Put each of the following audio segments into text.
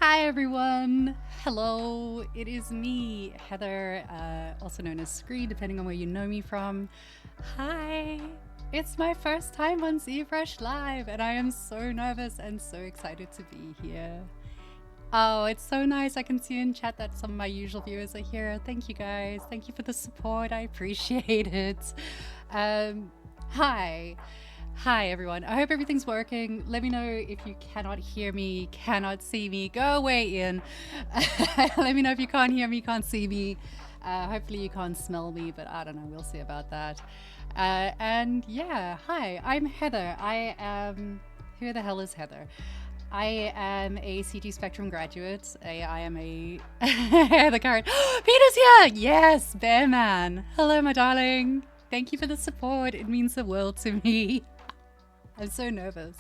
Hi everyone! Hello, it is me, Heather, also known as Scree, depending on where you know me from. Hi! It's my first time on Zbrush Live, and I am so nervous and so excited to be here. Oh, it's so nice. I can see in chat that some of my usual viewers are here. Thank you guys. Thank you for the support. I appreciate it. Hi. Hi everyone, I hope everything's working. Let me know if you cannot hear me, cannot see me. Go away, Ian. Let me know if you can't hear me, can't see me. Hopefully you can't smell me, but I don't know, we'll see about that. And yeah, hi, I'm Heather. I am... Who the hell is Heather? I am a CG Spectrum graduate. I am a... the card. Peter's here! Yes, Bear Man. Hello, my darling. Thank you for the support. It means the world to me. I'm so nervous.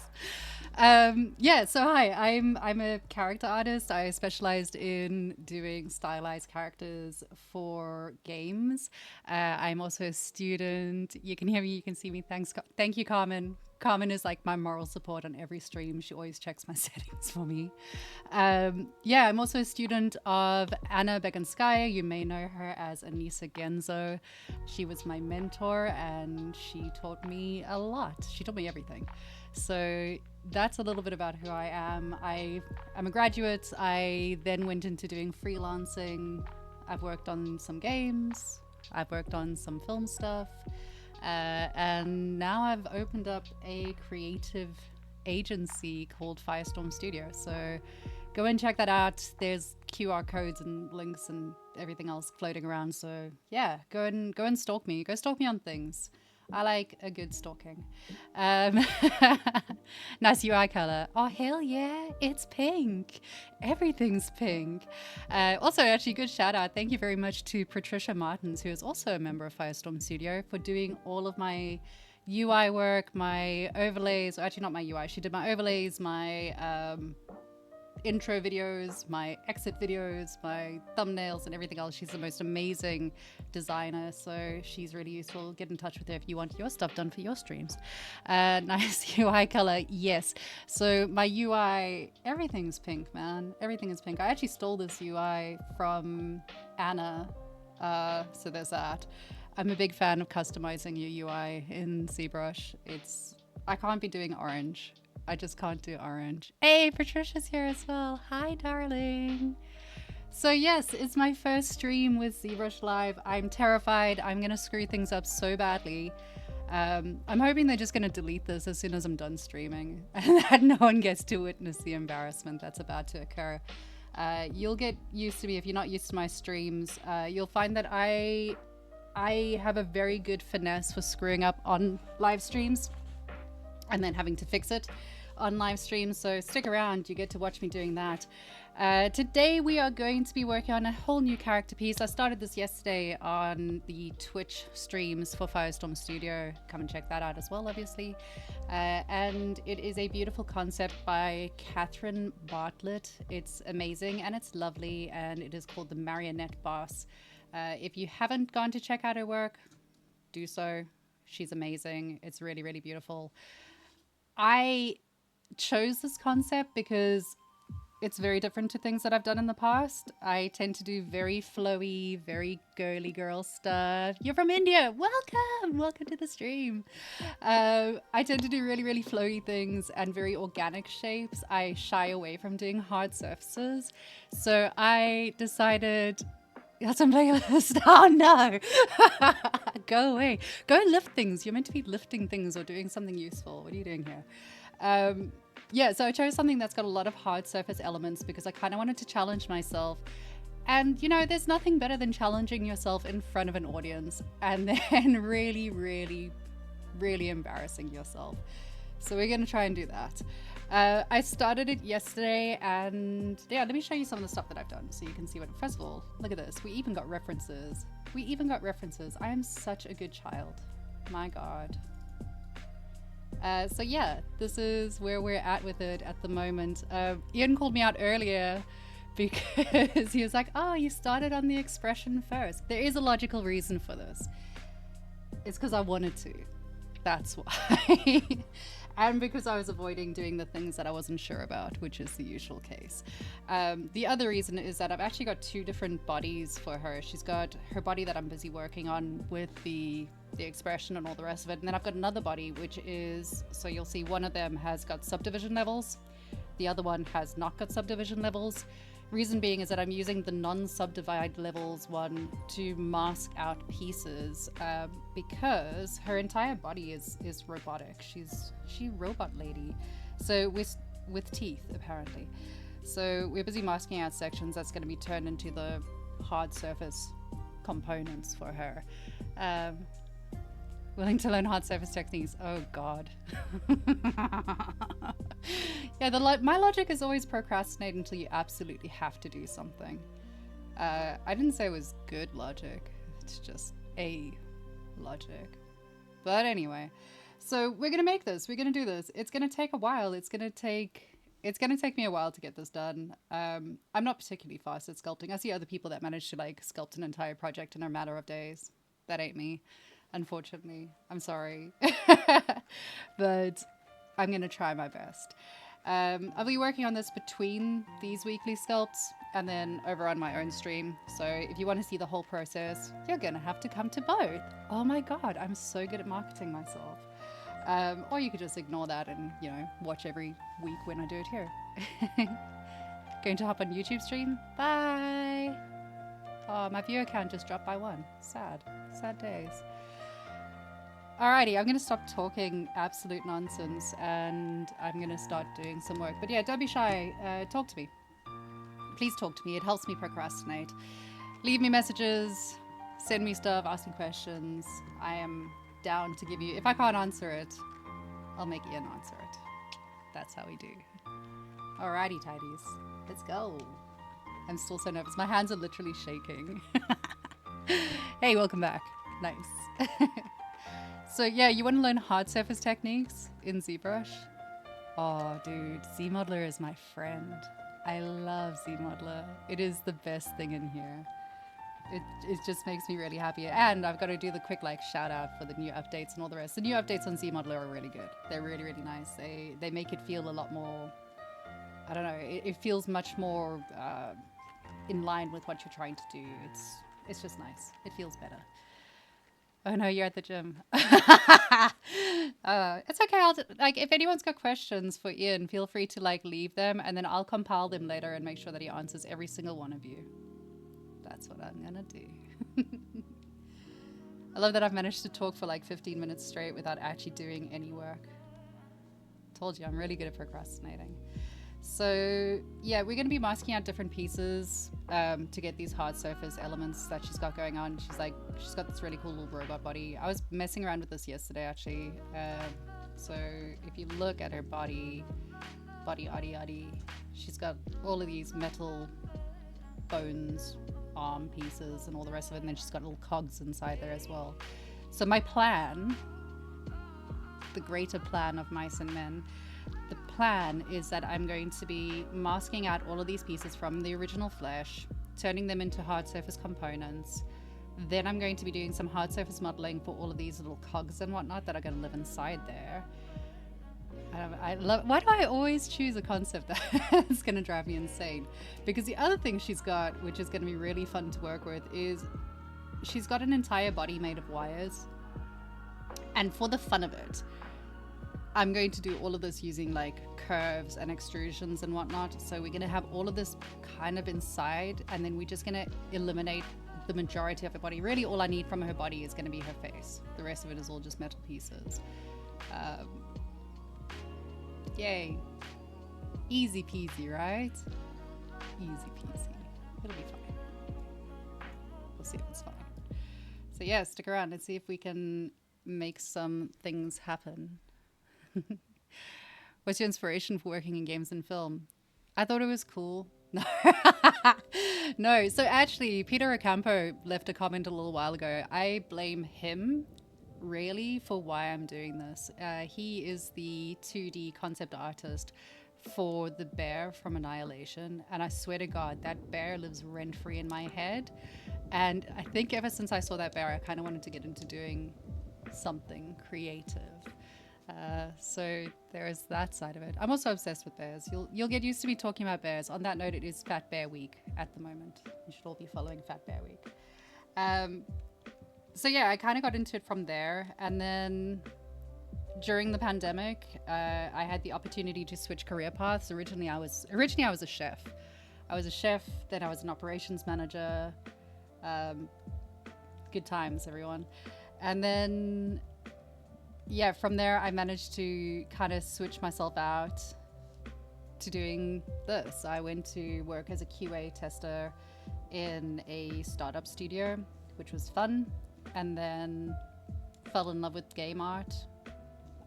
Yeah, so hi, I'm a character artist. I specialized in doing stylized characters for games. I'm also a student. You can hear me, you can see me. Thank you, Carmen. Carmen is like my moral support on every stream. She always checks my settings for me. Yeah, I'm also a student of Anna Beganskaya. You may know her as Anissa Genzo. She was my mentor and she taught me a lot. She taught me everything. So that's a little bit about who I am. I'm a graduate. I then went into doing freelancing. I've worked on some games. I've worked on some film stuff. And now I've opened up a creative agency called Firestorm Studio. So go and check that out. There's QR codes and links and everything else floating around. So yeah, go and stalk me. Go stalk me on things. I like a good stalking. Nice UI color. Oh, hell yeah, it's pink. Everything's pink. Also, actually, good shout out. Thank you very much to Patricia Martins, who is also a member of Firestorm Studio, for doing all of my UI work, my overlays. Actually, not my UI. She did my overlays, my intro videos, my exit videos, my thumbnails and everything else. She's the most amazing designer, so she's really useful. Get in touch with her if you want your stuff done for your streams. Nice UI color, yes. So my UI, everything's pink, man. Everything is pink. I actually stole this UI from Anna, so there's that. I'm a big fan of customizing your UI in ZBrush. I can't be doing orange. I just can't do orange. Hey, Patricia's here as well. Hi, darling. So yes, it's my first stream with ZBrush Live. I'm terrified. I'm going to screw things up so badly. I'm hoping they're just going to delete this as soon as I'm done streaming and that no one gets to witness the embarrassment that's about to occur. You'll get used to me if you're not used to my streams. You'll find that I have a very good finesse for screwing up on live streams and then having to fix it on live streams, so stick around, you get to watch me doing that. Today we are going to be working on a whole new character piece. I started this yesterday on the Twitch streams for Firestorm Studio. Come and check that out as well, obviously. And it is a beautiful concept by Catherine Bartlett. It's amazing and it's lovely, and it is called the Marionette Boss. If you haven't gone to check out her work, do so. She's amazing. It's really, really beautiful. I chose this concept because it's very different to things that I've done in the past. I tend to do very flowy, very girly girl stuff. You're from India. Welcome. Welcome to the stream. I tend to do really, really flowy things and very organic shapes. I shy away from doing hard surfaces. So I decided... That's a playlist. Oh no. Go away. Go and lift things. You're meant to be lifting things or doing something useful. What are you doing here? Yeah, so I chose something that's got a lot of hard surface elements because I kind of wanted to challenge myself. And you know, there's nothing better than challenging yourself in front of an audience and then really, really, really embarrassing yourself. So we're going to try and do that. I started it yesterday, and yeah, let me show you some of the stuff that I've done so you can see what. First of all, look at this. We even got references. I am such a good child. My God. So yeah, this is where we're at with it at the moment. Ian called me out earlier because he was like, oh, you started on the expression first. There is a logical reason for this. It's because I wanted to. That's why. And because I was avoiding doing the things that I wasn't sure about, which is the usual case. The other reason is that I've actually got two different bodies for her. She's got her body that I'm busy working on with the expression and all the rest of it. And then I've got another body, which is, so you'll see one of them has got subdivision levels. The other one has not got subdivision levels. Reason being is that I'm using the non-subdivide levels one to mask out pieces because her entire body is robotic. She robot lady, so with teeth apparently. So we're busy masking out sections that's going to be turned into the hard surface components for her. Willing to learn hard surface techniques. Oh God. Yeah, my logic is always procrastinate until you absolutely have to do something. I didn't say it was good logic. It's just a logic. But anyway, so we're gonna make this. We're gonna do this. It's gonna take a while. It's gonna take me a while to get this done. I'm not particularly fast at sculpting. I see other people that manage to like sculpt an entire project in a matter of days. That ain't me. Unfortunately, I'm sorry, but I'm going to try my best. I'll be working on this between these weekly sculpts and then over on my own stream. So if you want to see the whole process, you're going to have to come to both. Oh my God, I'm so good at marketing myself. Or you could just ignore that and, you know, watch every week when I do it here. Going to hop on YouTube stream? Bye. Oh, my viewer count just dropped by 1. Sad days. Alrighty, I'm going to stop talking absolute nonsense and I'm going to start doing some work. But yeah, don't be shy. Talk to me. Please talk to me. It helps me procrastinate. Leave me messages, send me stuff, ask me questions. I am down to give you... If I can't answer it, I'll make Ian answer it. That's how we do. Alrighty, tidies. Let's go. I'm still so nervous. My hands are literally shaking. Hey, welcome back. Nice. So yeah, you want to learn hard surface techniques in ZBrush? Oh, dude, ZModeler is my friend. I love ZModeler. It is the best thing in here. It just makes me really happy. And I've got to do the quick like shout out for the new updates and all the rest. The new updates on ZModeler are really good. They're really, really nice. They make it feel a lot more, I don't know, it feels much more in line with what you're trying to do. It's just nice. It feels better. Oh no, you're at the gym. It's okay. Like if anyone's got questions for Ian, feel free to like leave them and then I'll compile them later and make sure that he answers every single one of you. That's what I'm gonna do. I love that I've managed to talk for like 15 minutes straight without actually doing any work. Told you, I'm really good at procrastinating. So yeah, we're going to be masking out different pieces to get these hard surface elements that she's got going on. She's got this really cool little robot body. I was messing around with this yesterday actually. So if you look at her body, she's got all of these metal bones, arm pieces and all the rest of it, and then she's got little cogs inside there as well. So my plan, the greater plan of mice and men, the plan is that I'm going to be masking out all of these pieces from the original flesh, turning them into hard surface components. Then I'm going to be doing some hard surface modeling for all of these little cogs and whatnot that are going to live inside there. I love, why do I always choose a concept that's going to drive me insane? Because the other thing she's got, which is going to be really fun to work with, is she's got an entire body made of wires. And for the fun of it, I'm going to do all of this using like curves and extrusions and whatnot. So we're going to have all of this kind of inside, and then we're just going to eliminate the majority of her body. Really all I need from her body is going to be her face. The rest of it is all just metal pieces. Yay. Easy peasy, right? Easy peasy. It'll be fine. We'll see if it's fine. So yeah, stick around and see if we can make some things happen. What's your inspiration for working in games and film? I thought it was cool. No. No, so actually Peter Ocampo left a comment a little while ago. I blame him really for why I'm doing this. He is the 2D concept artist for the bear from Annihilation, and I swear to God that bear lives rent-free in my head. And I think ever since I saw that bear I kind of wanted to get into doing something creative. So there's that side of it. I'm also obsessed with bears. You'll get used to me talking about bears. On that note, it is Fat Bear Week at the moment. You should all be following Fat Bear Week. So yeah, I kind of got into it from there, and then during the pandemic, I had the opportunity to switch career paths. Originally, I was a chef. Then I was an operations manager. Good times, everyone. And then, yeah, from there, I managed to kind of switch myself out to doing this. I went to work as a QA tester in a startup studio, which was fun, and then fell in love with game art.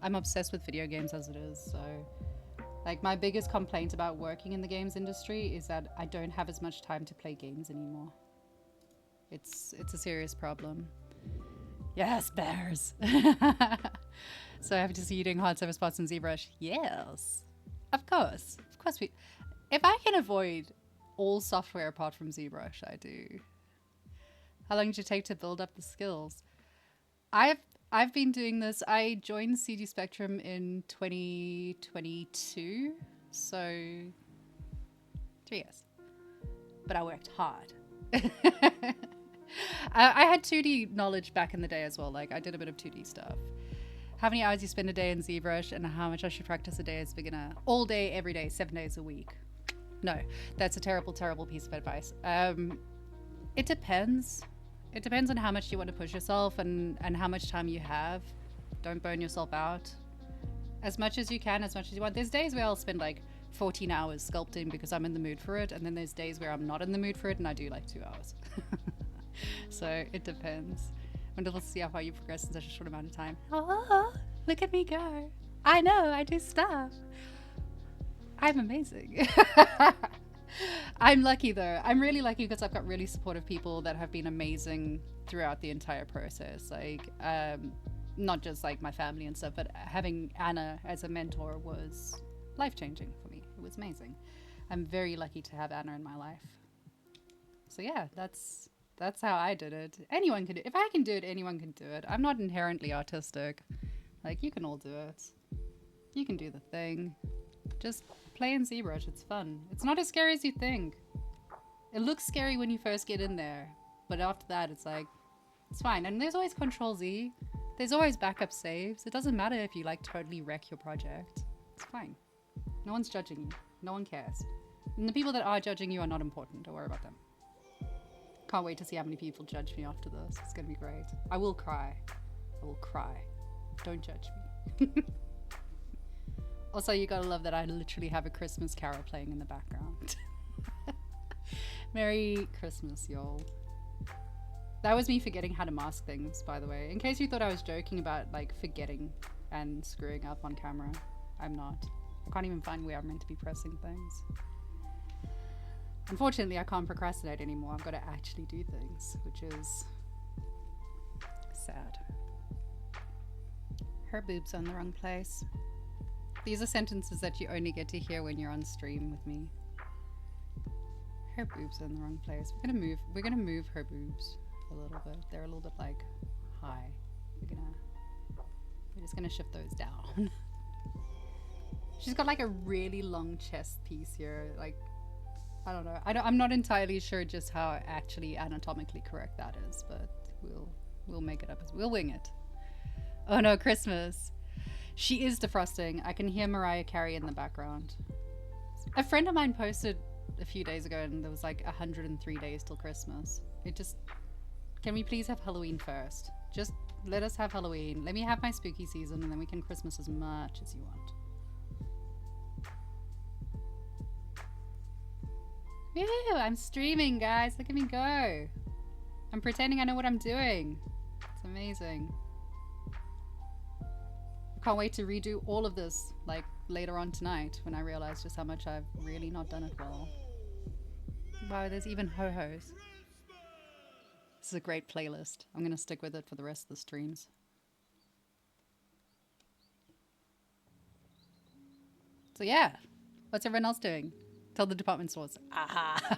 I'm obsessed with video games as it is, so like my biggest complaint about working in the games industry is that I don't have as much time to play games anymore. It's a serious problem. Yes, bears. So I have to see you doing hard surface spots in ZBrush. Yes, of course we. If I can avoid all software apart from ZBrush, I do. How long did it take to build up the skills? I've been doing this. I joined CD Spectrum in 2022, so 3 years. But I worked hard. I had 2D knowledge back in the day as well. Like I did a bit of 2D stuff. How many hours you spend a day in ZBrush and how much I should practice a day as a beginner? All day, every day, 7 days a week. No, that's a terrible, terrible piece of advice. It depends. It depends on how much you want to push yourself and how much time you have. Don't burn yourself out. As much as you can, as much as you want. There's days where I'll spend like 14 hours sculpting because I'm in the mood for it. And then there's days where I'm not in the mood for it and I do like 2 hours. So it depends. Wonderful to see how far you progress in such a short amount of time. Oh, look at me go. I know, I do stuff. I'm amazing. I'm lucky though. I'm really lucky because I've got really supportive people that have been amazing throughout the entire process. Like, not just like my family and stuff, but having Anna as a mentor was life-changing for me. It was amazing. I'm very lucky to have Anna in my life. So yeah, that's how I did it. Anyone can do it. If I can do it, anyone can do it. I'm not inherently autistic. Like, you can all do it. You can do the thing. Just play in ZBrush. It's fun. It's not as scary as you think. It looks scary when you first get in there, but after that, it's like, it's fine. And there's always Control-Z. There's always backup saves. It doesn't matter if you like totally wreck your project. It's fine. No one's judging you. No one cares. And the people that are judging you are not important. Don't worry about them. Can't wait to see how many people judge me after this. It's gonna be great. I will cry. I will cry. Don't judge me. Also, you gotta love that I literally have a Christmas carol playing in the background. Merry Christmas, y'all. That was me forgetting how to mask things, by the way. In case you thought I was joking about like forgetting and screwing up on camera, I'm not. I can't even find where I'm meant to be pressing things. Unfortunately, I can't procrastinate anymore. I've got to actually do things, which is sad. Her boobs are in the wrong place. These are sentences that you only get to hear when you're on stream with me. Her boobs are in the wrong place. We're gonna move her boobs a little bit. They're a little bit like high. We're just gonna shift those down. She's got like a really long chest piece here. Like, I don't know. I'm not entirely sure just how actually anatomically correct that is, but we'll make it up. We'll wing it. Oh no, Christmas. She is defrosting. I can hear Mariah Carey in the background. A friend of mine posted a few days ago and there was like 103 days till Christmas. Can we please have Halloween first? Just let us have Halloween. Let me have my spooky season and then we can Christmas as much as you want. Woo, I'm streaming, guys. Look at me go. I'm pretending I know what I'm doing. It's amazing. I can't wait to redo all of this, like, later on tonight when I realize just how much I've really not done it well. Wow, there's even ho-hos. This is a great playlist. I'm going to stick with it for the rest of the streams. So yeah, what's everyone else doing? Tell the department stores. Aha.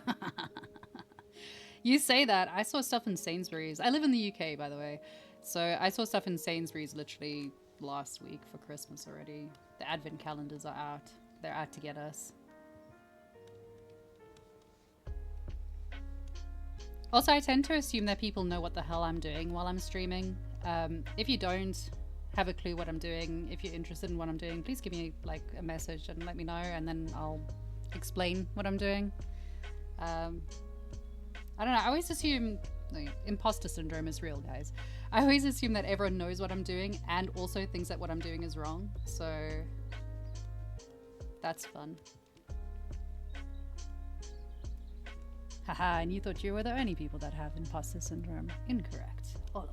You say that. I saw stuff in Sainsbury's. I live in the UK, by the way. So I saw stuff in Sainsbury's literally last week for Christmas already. The advent calendars are out. They're out to get us. Also, I tend to assume that people know what the hell I'm doing while I'm streaming. If you don't have a clue what I'm doing, if you're interested in what I'm doing, please give me like a message and let me know, and then I'll explain what I'm doing. I don't know, I always assume like, imposter syndrome is real, guys. I always assume that everyone knows what I'm doing and also thinks that what I'm doing is wrong, so that's fun. Haha, and you thought you were the only people that have imposter syndrome. Incorrect. All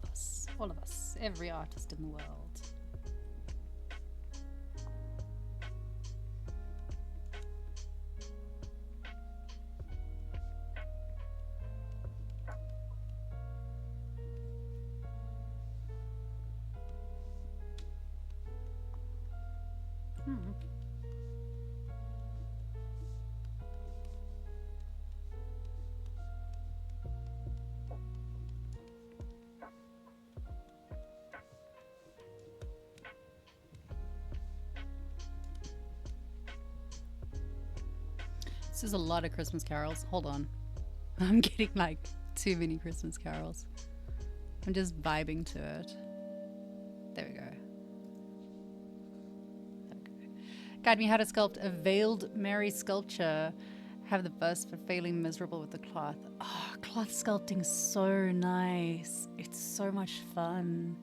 of us, every artist in the world. This is a lot of Christmas carols. Hold on. I'm getting like too many Christmas carols. I'm just vibing to it. There we go. Guide me how to sculpt a veiled Mary sculpture. Have the bust for failing miserable with the cloth. Oh, cloth sculpting's so nice. It's so much fun.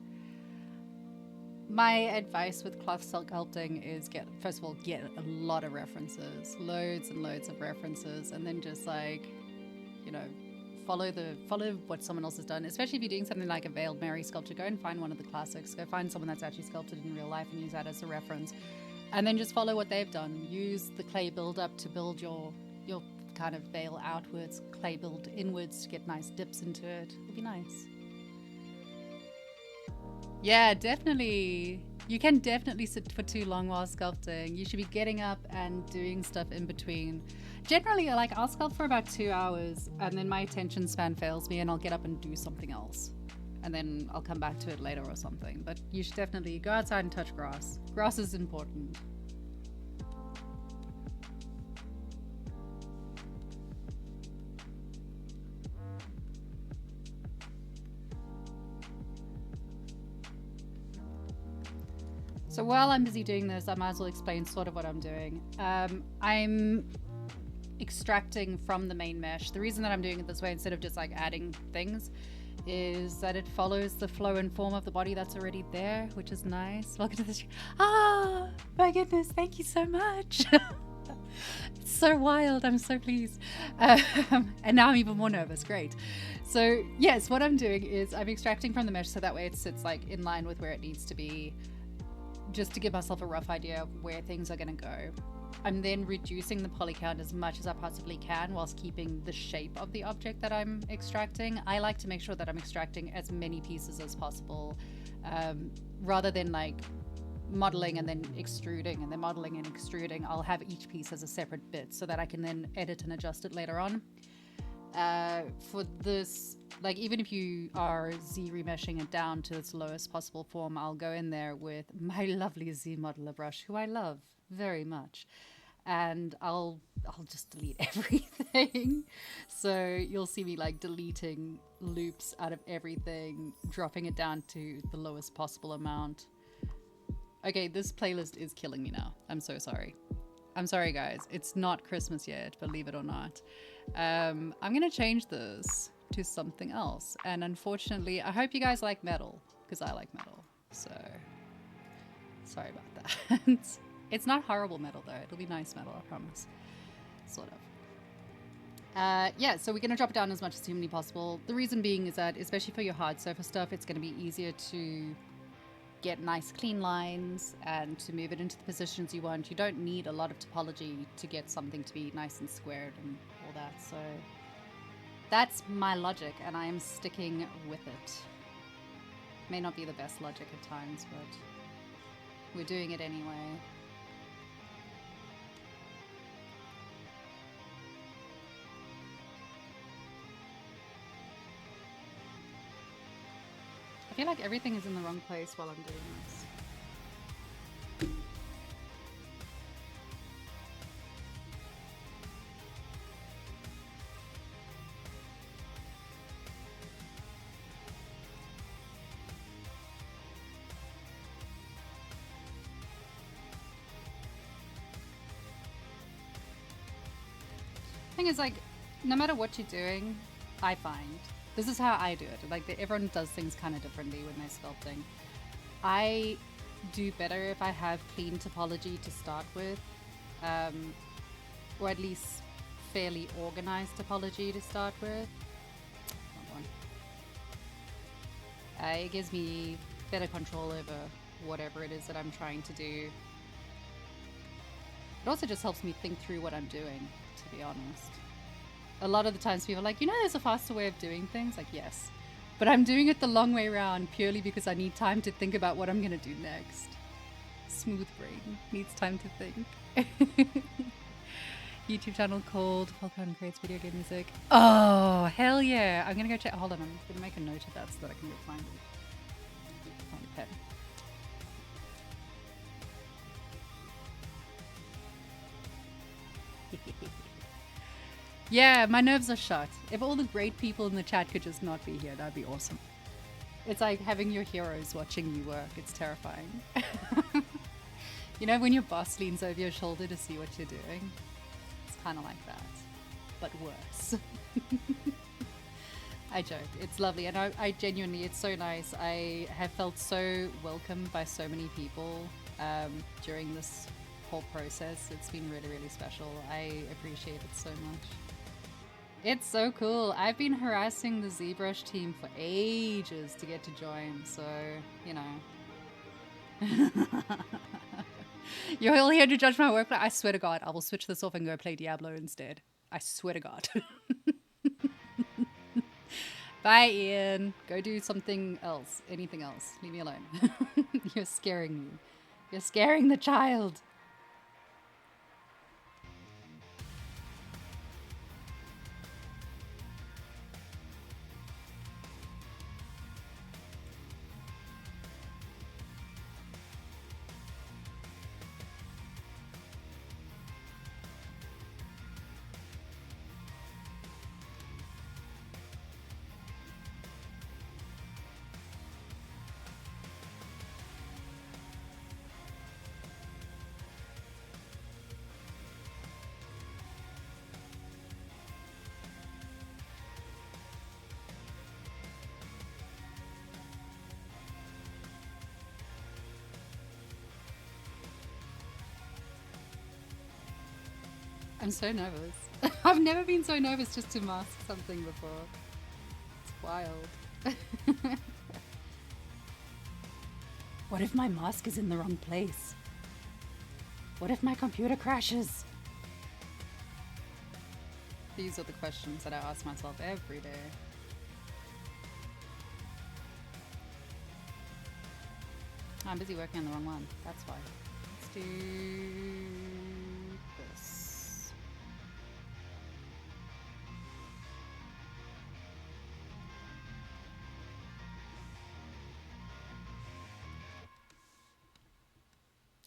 My advice with cloth sculpting is first of all, get a lot of references, loads and loads of references, and then just like, you know, follow what someone else has done. Especially if you're doing something like a veiled Mary sculpture, go and find one of the classics. Go find someone that's actually sculpted in real life and use that as a reference. And then just follow what they've done. Use the clay build-up to build your kind of veil outwards, clay build inwards to get nice dips into it. It'll be nice. Yeah, definitely. You can definitely sit for too long while sculpting. You should be getting up and doing stuff in between. Generally, like, I'll sculpt for about 2 hours and then my attention span fails me and I'll get up and do something else. And then I'll come back to it later or something. But you should definitely go outside and touch grass. Grass is important. So while I'm busy doing this, I might as well explain sort of what I'm doing. I'm extracting from the main mesh. The reason that I'm doing it this way instead of just like adding things is that it follows the flow and form of the body that's already there, which is nice. Welcome to the stream. Ah, my goodness, thank you so much. It's so wild, I'm so pleased. And now I'm even more nervous, great. So yes, what I'm doing is I'm extracting from the mesh so that way it sits like in line with where it needs to be, just to give myself a rough idea of where things are gonna go. I'm then reducing the poly count as much as I possibly can whilst keeping the shape of the object that I'm extracting. I like to make sure that I'm extracting as many pieces as possible, rather than like modeling and then extruding and then modeling and extruding. I'll have each piece as a separate bit so that I can then edit and adjust it later on. For this, like, even if you are Z remeshing it down to its lowest possible form, I'll go in there with my lovely Z modeler brush, who I love very much, and I'll just delete everything. So you'll see me like deleting loops out of everything, dropping it down to the lowest possible amount. Okay, this playlist is killing me now. I'm so sorry. I'm sorry, guys. It's not Christmas yet, believe it or not. I'm gonna change this to something else, and unfortunately I hope you guys like metal, because I like metal, so sorry about that. It's not horrible metal though, it'll be nice metal, I promise. Sort of. Yeah, so we're gonna drop it down as much as humanly possible. The reason being is that, especially for your hard surface stuff, it's gonna be easier to get nice clean lines and to move it into the positions you want. You don't need a lot of topology to get something to be nice and squared and all that, so that's my logic and I am sticking with it. May not be the best logic at times, but we're doing it anyway. I feel like everything is in the wrong place while I'm doing this. thing is, like, no matter what you're doing, I find, this is how I do it. Like, everyone does things kind of differently when they're sculpting. I do better if I have clean topology to start with, or at least fairly organized topology to start with. It gives me better control over whatever it is that I'm trying to do. It also just helps me think through what I'm doing, to be honest. A lot of the times people are like, you know, there's a faster way of doing things. Like, yes. But I'm doing it the long way around purely because I need time to think about what I'm going to do next. Smooth brain needs time to think. YouTube channel called Falcon Creates Video Game Music. Oh, hell yeah. I'm going to go check. Hold on. I'm going to make a note of that so that I can go find it. Find a pen. Yeah, my nerves are shot. If all the great people in the chat could just not be here, that'd be awesome. It's like having your heroes watching you work. It's terrifying. You know when your boss leans over your shoulder to see what you're doing? It's kind of like that, but worse. I joke. It's lovely. And I genuinely, it's so nice. I have felt so welcomed by so many people during this whole process. It's been really, really special. I appreciate it so much. It's so cool. I've been harassing the ZBrush team for ages to get to join, so, you know. You're all here to judge my work. I swear to God, I will switch this off and go play Diablo instead. I swear to God. Bye, Ian. Go do something else. Anything else. Leave me alone. You're scaring me. You're scaring the child. I'm so nervous. I've never been so nervous just to mask something before. It's wild. What if my mask is in the wrong place? What if my computer crashes? These are the questions that I ask myself every day. I'm busy working on the wrong one. That's why. Let's do this.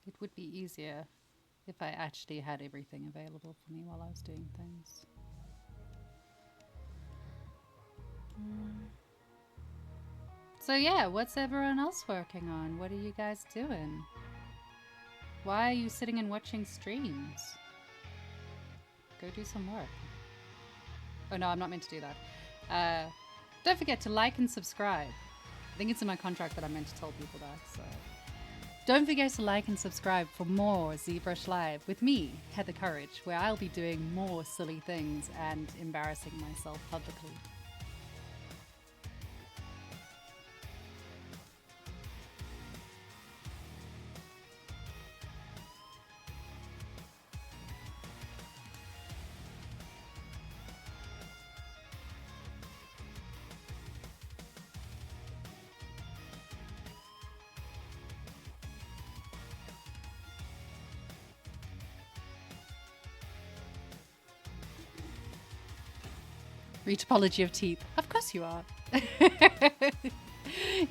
It would be easier if I actually had everything available for me while I was doing things. So yeah, what's everyone else working on? What are you guys doing? Why are you sitting and watching streams? Go do some work. Oh no, I'm not meant to do that. Don't forget to like and subscribe. I think it's in my contract that I'm meant to tell people that, so... Don't forget to like and subscribe for more ZBrush Live with me, Heather Courage, where I'll be doing more silly things and embarrassing myself publicly. Retopology of teeth. Of course you are.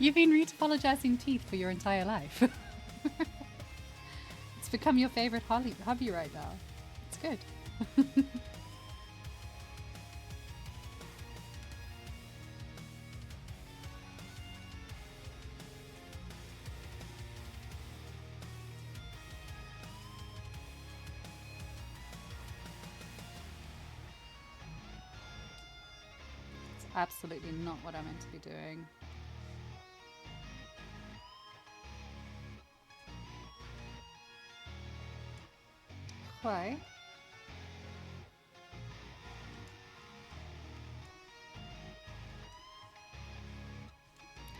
You've been retopologizing teeth for your entire life. It's become your favorite hobby right now. It's good. Absolutely not what I'm meant to be doing. Why?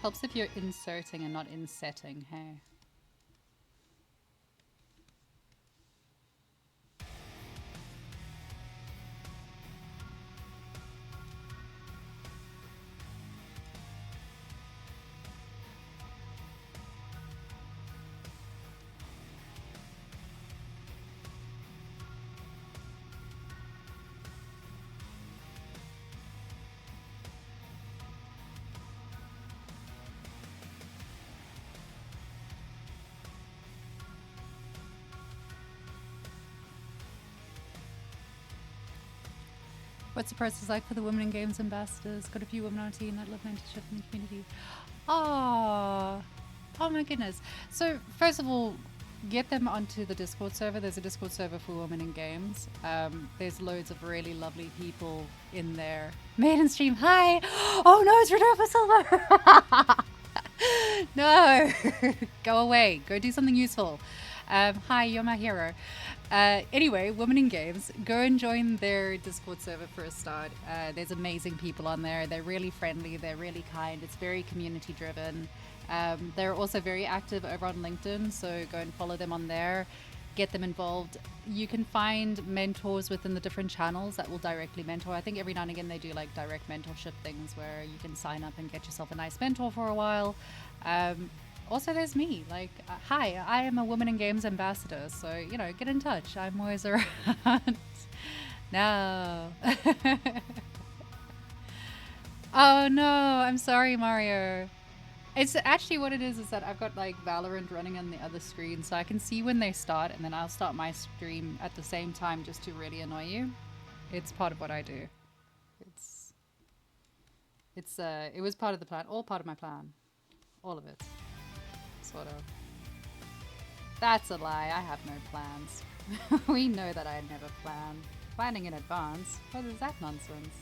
Helps if you're inserting and not insetting, hey? What's the process like for the Women in Games ambassadors? Got a few women on our team that love mentorship in the community. Oh my goodness. So first of all, get them onto the Discord server. There's a Discord server for Women in Games. There's loads of really lovely people in there. Maiden stream, hi! Oh no, it's Rodolfo Silva! No! Go away. Go do something useful. Hi, you're my hero. Anyway, Women in Games, go and join their Discord server for a start. There's amazing people on there. They're really friendly. They're really kind. It's very community driven. They're also very active over on LinkedIn, so go and follow them on there. Get them involved. You can find mentors within the different channels that will directly mentor. I think every now and again they do like direct mentorship things where you can sign up and get yourself a nice mentor for a while. Also, there's me. Like, hi, I am a Women in Games ambassador, so, you know, get in touch. I'm always around. No. Oh, no. I'm sorry, Mario. It's actually what it is that I've got, like, Valorant running on the other screen, so I can see when they start, and then I'll start my stream at the same time just to really annoy you. It's part of what I do. It was part of the plan. All part of my plan. All of it. Sort of. That's a lie. I have no plans. We know that I never plan. Planning in advance? What is that nonsense?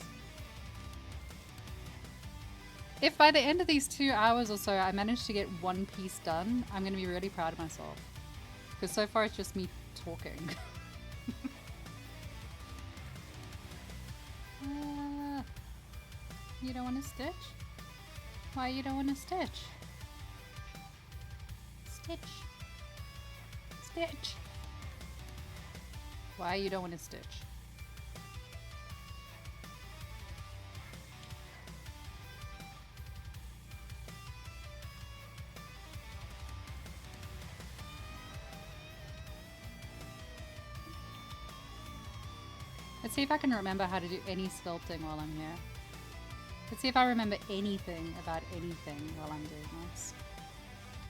If by the end of these 2 hours or so I manage to get one piece done, I'm going to be really proud of myself. Because so far it's just me talking. You don't want to stitch? Why you don't want to stitch? Stitch. Stitch. Why you don't want to stitch? Let's see if I can remember how to do any sculpting while I'm here. Let's see if I remember anything about anything while I'm doing this.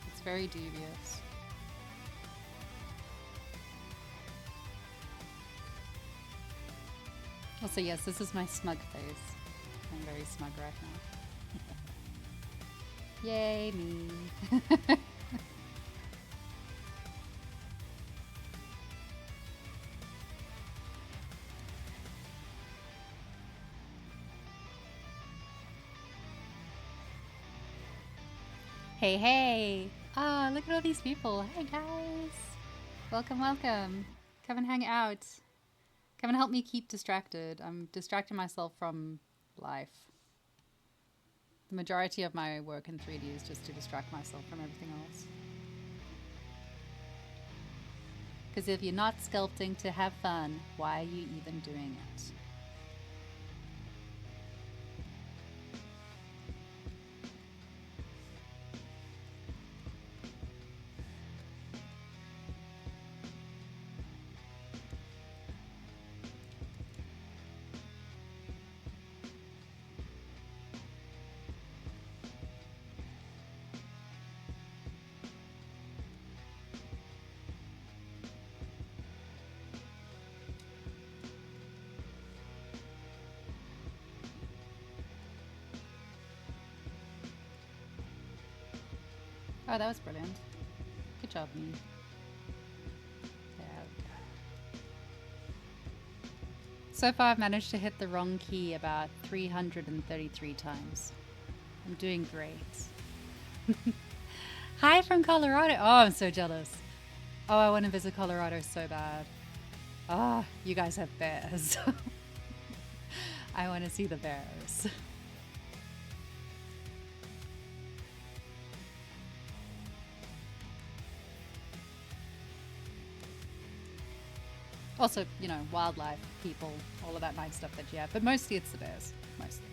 It's very dubious. Also, yes, this is my smug face. I'm very smug right now. Yay, me. Hey, hey! Ah, look at all these people. Hey, guys! Welcome, welcome. Come and hang out. Come and help me keep distracted. I'm distracting myself from life. The majority of my work in 3D is just to distract myself from everything else. Because if you're not sculpting to have fun, why are you even doing it? Oh, that was brilliant. Good job, me. Yeah. So far I've managed to hit the wrong key about 333 times. I'm doing great. Hi from Colorado. Oh, I'm so jealous. Oh, I want to visit Colorado so bad. Ah, oh, you guys have bears. I want to see the bears. Also, you know, wildlife, people, all of that nice stuff that you have. But mostly it's the bears. Mostly.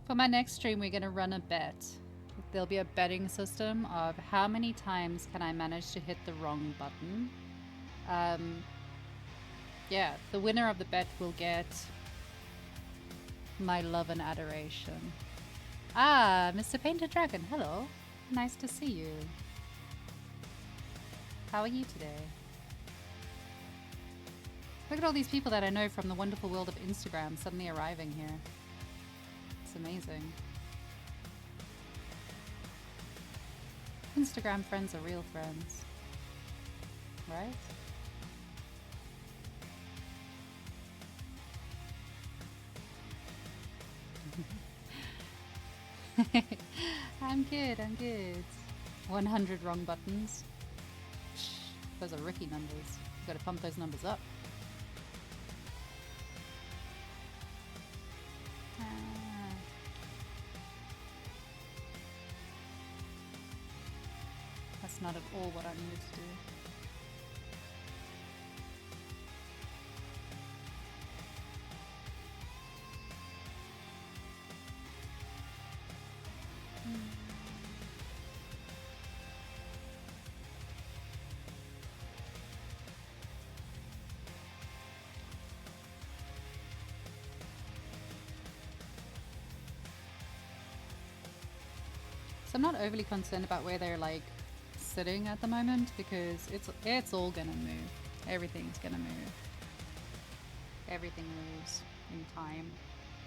For my next stream, we're going to run a bet. There'll be a betting system of how many times can I manage to hit the wrong button. Yeah, the winner of the bet will get my love and adoration. Ah, Mr. Painted Dragon, hello. Nice to see you. How are you today? Look at all these people that I know from the wonderful world of Instagram suddenly arriving here. It's amazing. Instagram friends are real friends. Right? I'm good, I'm good. 100 wrong buttons. Those are rookie numbers. You've got to pump those numbers up. That's not at all what I needed to do. So I'm not overly concerned about where they're like sitting at the moment because it's all gonna move. Everything's gonna move. Everything moves in time.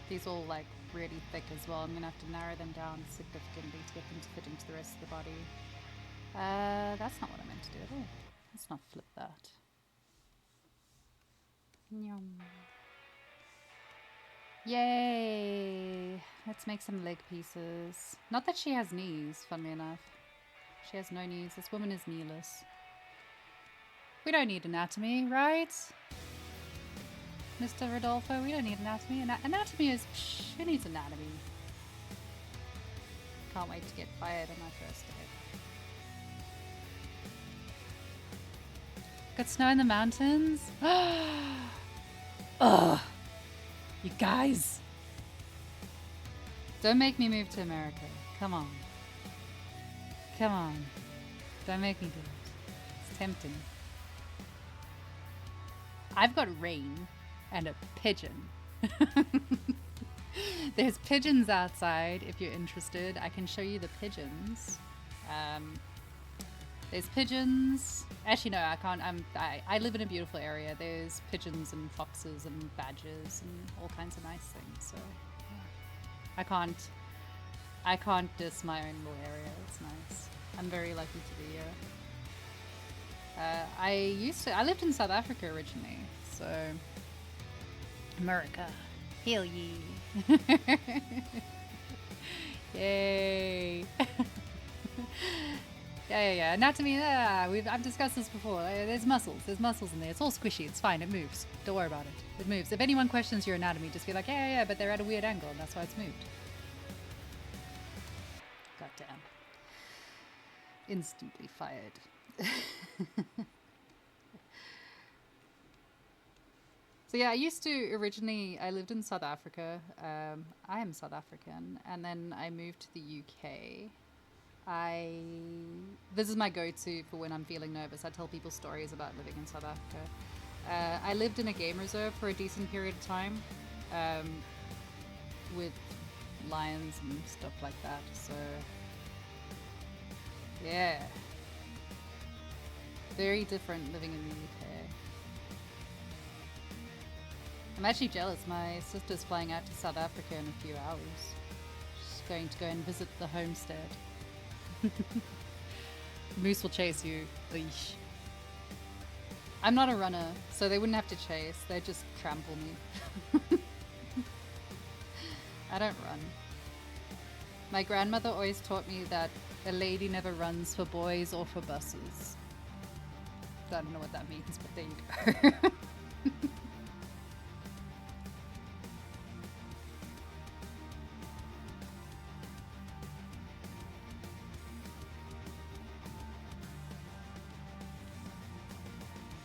These all like really thick as well. I'm gonna have to narrow them down significantly to get them to fit into the rest of the body. That's not what I meant to do at all. Let's not flip that. Yum. Yay! Let's make some leg pieces. Not that she has knees, funnily enough. She has no knees. This woman is kneeless. We don't need anatomy, right? Mr. Rodolfo, we don't need anatomy. Anatomy is... Psh, who needs anatomy? Can't wait to get fired on my first day. Got snow in the mountains? Ugh! You guys! Don't make me move to America. Come on. Come on. Don't make me do it. It's tempting. I've got rain and a pigeon. There's pigeons outside if you're interested. I can show you the pigeons. There's pigeons. Actually, no, I can't. I live in a beautiful area. There's pigeons and foxes and badgers and all kinds of nice things. So yeah. I can't diss my own little area. It's nice. I'm very lucky to be here. I lived in South Africa originally. So America, hail ye. Yay. Yeah. Anatomy, I've discussed this before. There's muscles in there. It's all squishy. It's fine. It moves. Don't worry about it. It moves. If anyone questions your anatomy, just be like, yeah, but they're at a weird angle, and that's why it's moved. Goddamn. Instantly fired. So yeah, I lived in South Africa. I am South African, and then I moved to the UK. This is my go-to for when I'm feeling nervous. I tell people stories about living in South Africa. I lived in a game reserve for a decent period of time, with lions and stuff like that, so yeah. Very different living in the UK. I'm actually jealous. My sister's flying out to South Africa in a few hours. She's going to go and visit the homestead. Moose will chase you. Eesh. I'm not a runner, so they wouldn't have to chase. They'd just trample me. I don't run. My grandmother always taught me that a lady never runs for boys or for buses. I don't know what that means, but there you go.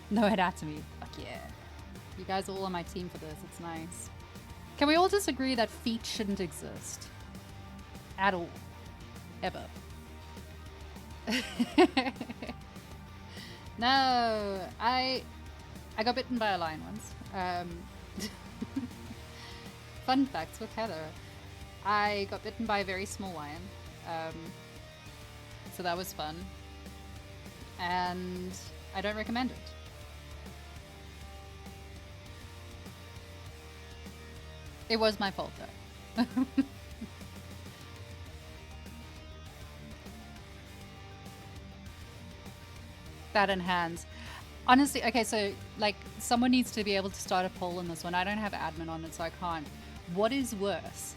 No anatomy. Fuck yeah. You guys are all on my team for this. It's nice. Can we all just agree that feet shouldn't exist? At all. Ever. No. I got bitten by a lion once. Fun facts with Heather. I got bitten by a very small lion. So that was fun. And I don't recommend it. It was my fault though. That and hands. Honestly, okay, so like someone needs to be able to start a poll on this one. I don't have admin on it, so I can't. What is worse,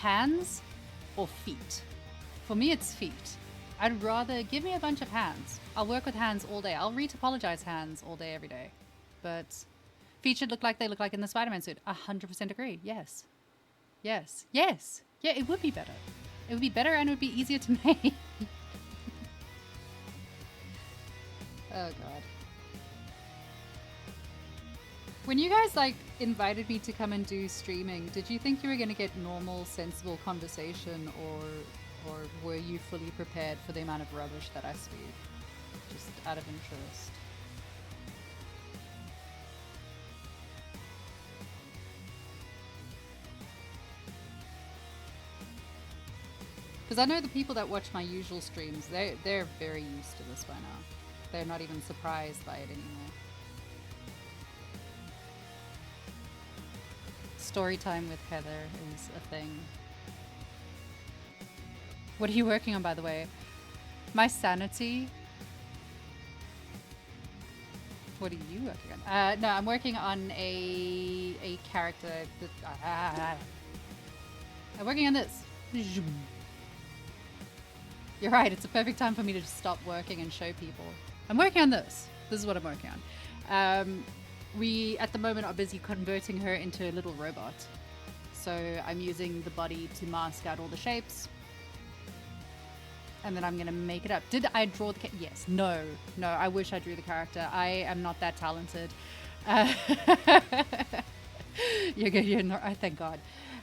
hands or feet? For me, it's feet. I'd rather give me a bunch of hands. I'll work with hands all day. I'll retopologize hands all day, every day. But feet should look like they look like in the Spider-Man suit. 100% agree. Yes. Yes. Yes. Yeah, it would be better. It would be better and it would be easier to make. Oh god. When you guys like invited me to come and do streaming, did you think you were going to get normal, sensible conversation, or were you fully prepared for the amount of rubbish that I speak? Just out of interest. Because I know the people that watch my usual streams, they're very used to this by now. They're not even surprised by it anymore. Story time with Heather is a thing. What are you working on, by the way? My sanity. What are you working on? No, I'm working on a character. I'm working on this. You're right, it's a perfect time for me to just stop working and show people. I'm working on this. This is what I'm working on. We, at the moment, are busy converting her into a little robot. So I'm using the body to mask out all the shapes. And then I'm going to make it up. Did I draw the yes. No. No, I wish I drew the character. I am not that talented. You're good. You're not, thank God.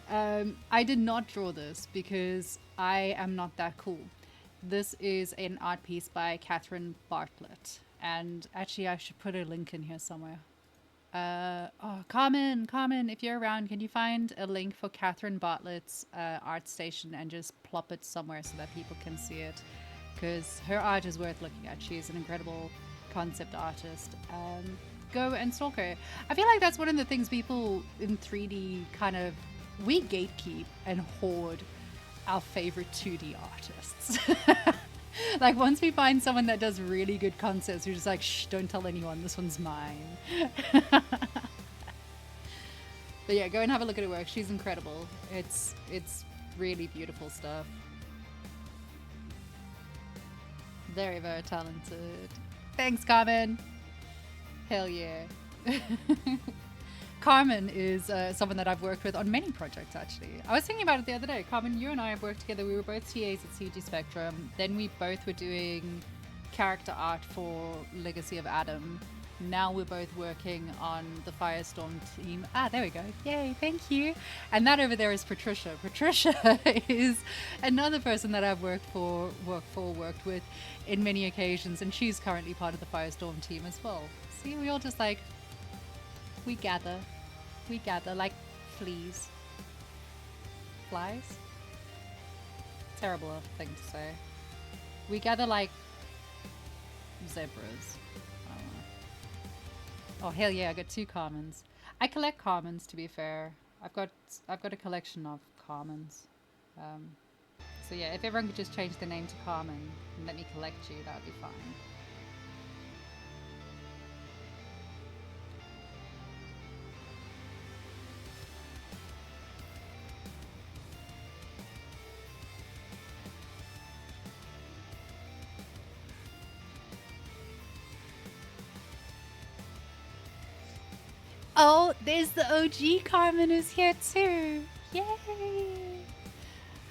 I did not draw this because I am not that cool. This is an art piece by Catherine Bartlett. And actually, I should put a link in here somewhere. Oh, Carmen, if you're around, can you find a link for Catherine Bartlett's art station and just plop it somewhere so that people can see it? Because her art is worth looking at. She is an incredible concept artist. Go and stalk her. I feel like that's one of the things people in 3D kind of, we gatekeep and hoard our favorite 2D artists. Like once we find someone that does really good concepts, we're just like, shh, don't tell anyone, this one's mine. But yeah, go and have a look at her work. She's incredible. It's really beautiful stuff. Very, very talented. Thanks, Carmen. Hell yeah. Carmen is someone that I've worked with on many projects, actually. I was thinking about it the other day. Carmen, you and I have worked together. We were both TAs at CG Spectrum. Then we both were doing character art for Legacy of Adam. Now we're both working on the Firestorm team. Ah, there we go. Yay, thank you. And that over there is Patricia. Patricia is another person that I've worked with in many occasions. And she's currently part of the Firestorm team as well. See, we all just like... We gather like fleas. Flies? Terrible thing to say. We gather like zebras. I don't know. Oh hell yeah, I got 2 commons. I collect commons, to be fair. I've got a collection of commons. So yeah, if everyone could just change the name to Carmen and let me collect you, that would be fine. Oh, there's the OG Carmen is here too. Yay!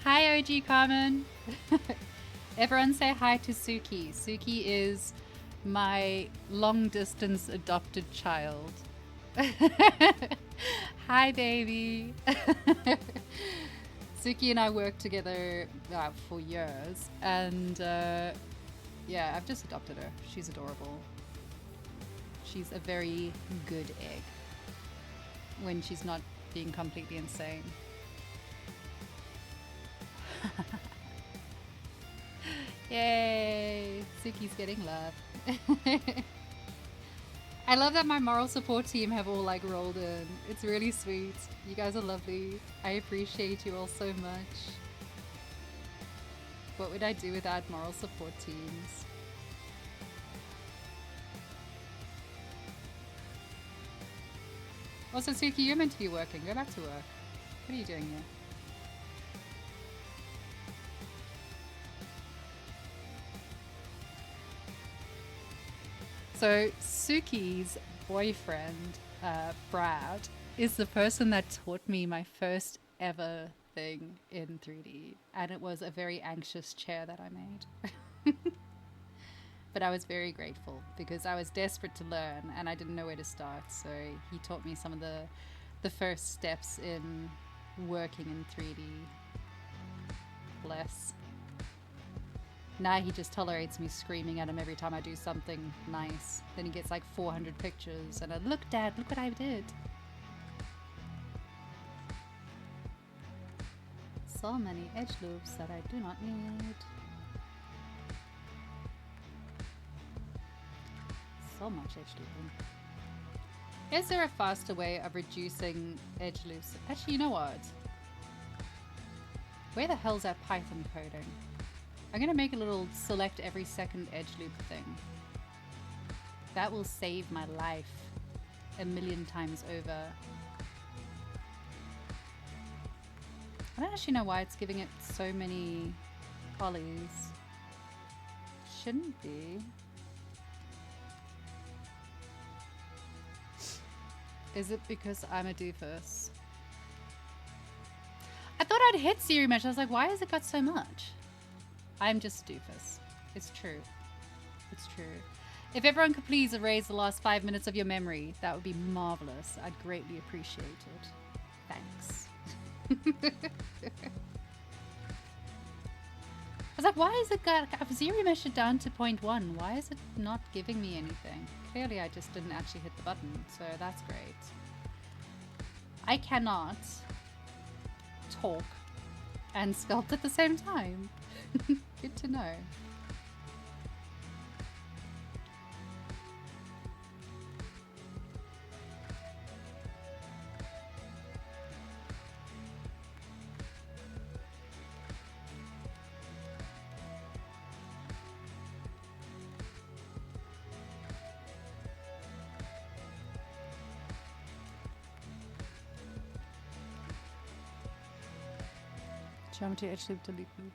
Hi OG Carmen. Everyone say hi to Suki. Suki is my long distance adopted child. Hi baby. Suki and I worked together for years, and yeah, I've just adopted her. She's adorable. She's a very good egg when she's not being completely insane. Yay! Suki's getting love. I love that my moral support team have all like rolled in. It's really sweet. You guys are lovely. I appreciate you all so much. What would I do without moral support teams? Also, Suki, you're meant to be working. Go back to work. What are you doing here? So, Suki's boyfriend, Brad, is the person that taught me my first ever thing in 3D. And it was a very anxious chair that I made. But I was very grateful because I was desperate to learn and I didn't know where to start. So he taught me some of the first steps in working in 3D. Bless. Now he just tolerates me screaming at him every time I do something nice. Then he gets like 400 pictures and look Dad, look what I did. So many edge loops that I do not need. So much edge looping. Is there a faster way of reducing edge loops? Actually, you know what? Where the hell's that Python coding? I'm gonna make a little select every second edge loop thing. That will save my life 1,000,000 times over. I don't actually know why it's giving it so many polys. Shouldn't be. Is it because I'm a doofus? I thought I'd hit Siri mesh. I was like, why has it got so much? I'm just a doofus. It's true. It's true. If everyone could please erase the last 5 minutes of your memory, that would be marvelous. I'd greatly appreciate it. Thanks. I was like, why is it got... I've Siri meshed it down to 0.1. Why is it not giving me anything? Clearly, I just didn't actually hit the button, so that's great. I cannot talk and sculpt at the same time. Good to know. Geometry edge loop, delete loop.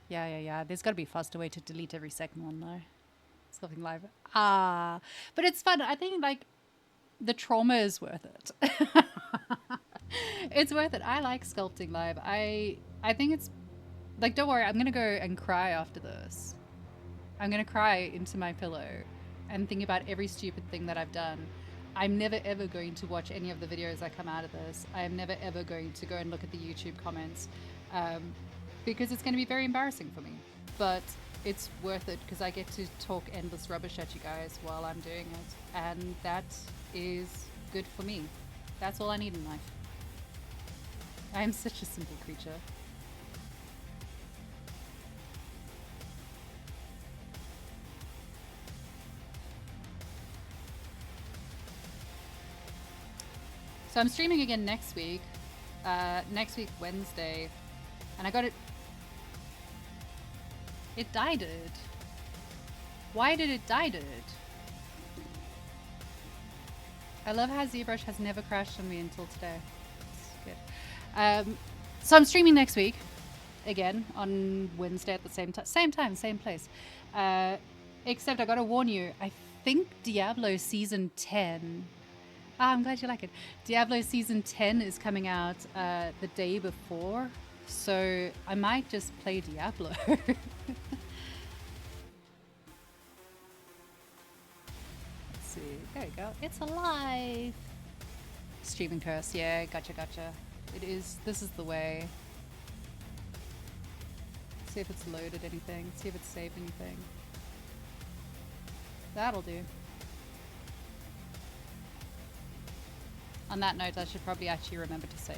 Yeah. There's got to be a faster way to delete every second one though. Sculpting live. But it's fun. I think like the trauma is worth it. It's worth it. I like sculpting live. I think it's like, don't worry, I'm gonna go and cry after this. I'm gonna cry into my pillow and think about every stupid thing that I've done. I'm never ever going to watch any of the videos that come out of this. I am never ever going to go and look at the YouTube comments because it's going to be very embarrassing for me. But it's worth it because I get to talk endless rubbish at you guys while I'm doing it. And that is good for me. That's all I need in life. I am such a simple creature. So I'm streaming again next week. Next week, Wednesday. And I got it. It died it. Why did it die it? I love how ZBrush has never crashed on me until today. It's good. So I'm streaming next week. Again, on Wednesday at the same time, same place. Except I gotta warn you, I think Diablo Season 10... I'm glad you like it. Diablo Season 10 is coming out the day before, so I might just play Diablo. Let's see, there we go. It's alive! Streaming curse, yeah, gotcha. It is, this is the way. See if it's loaded anything, see if it's saved anything. That'll do. On that note, I should probably actually remember to save.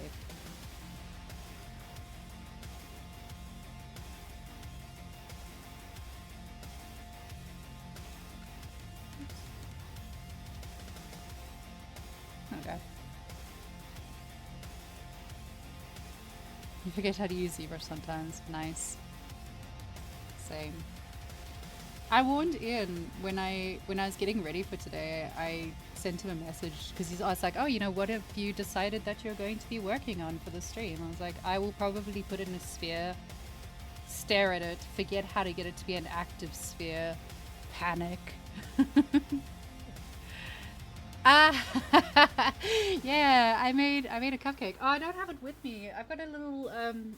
Okay. You forget how to use ZBrush sometimes. Nice. Same. I warned Ian when I was getting ready for today. I sent him a message because I was like, oh, you know, what have you decided that you're going to be working on for the stream? I was like, I will probably put it in a sphere, stare at it, forget how to get it to be an active sphere, panic. Yeah, I made a cupcake. Oh, I don't have it with me. I've got a little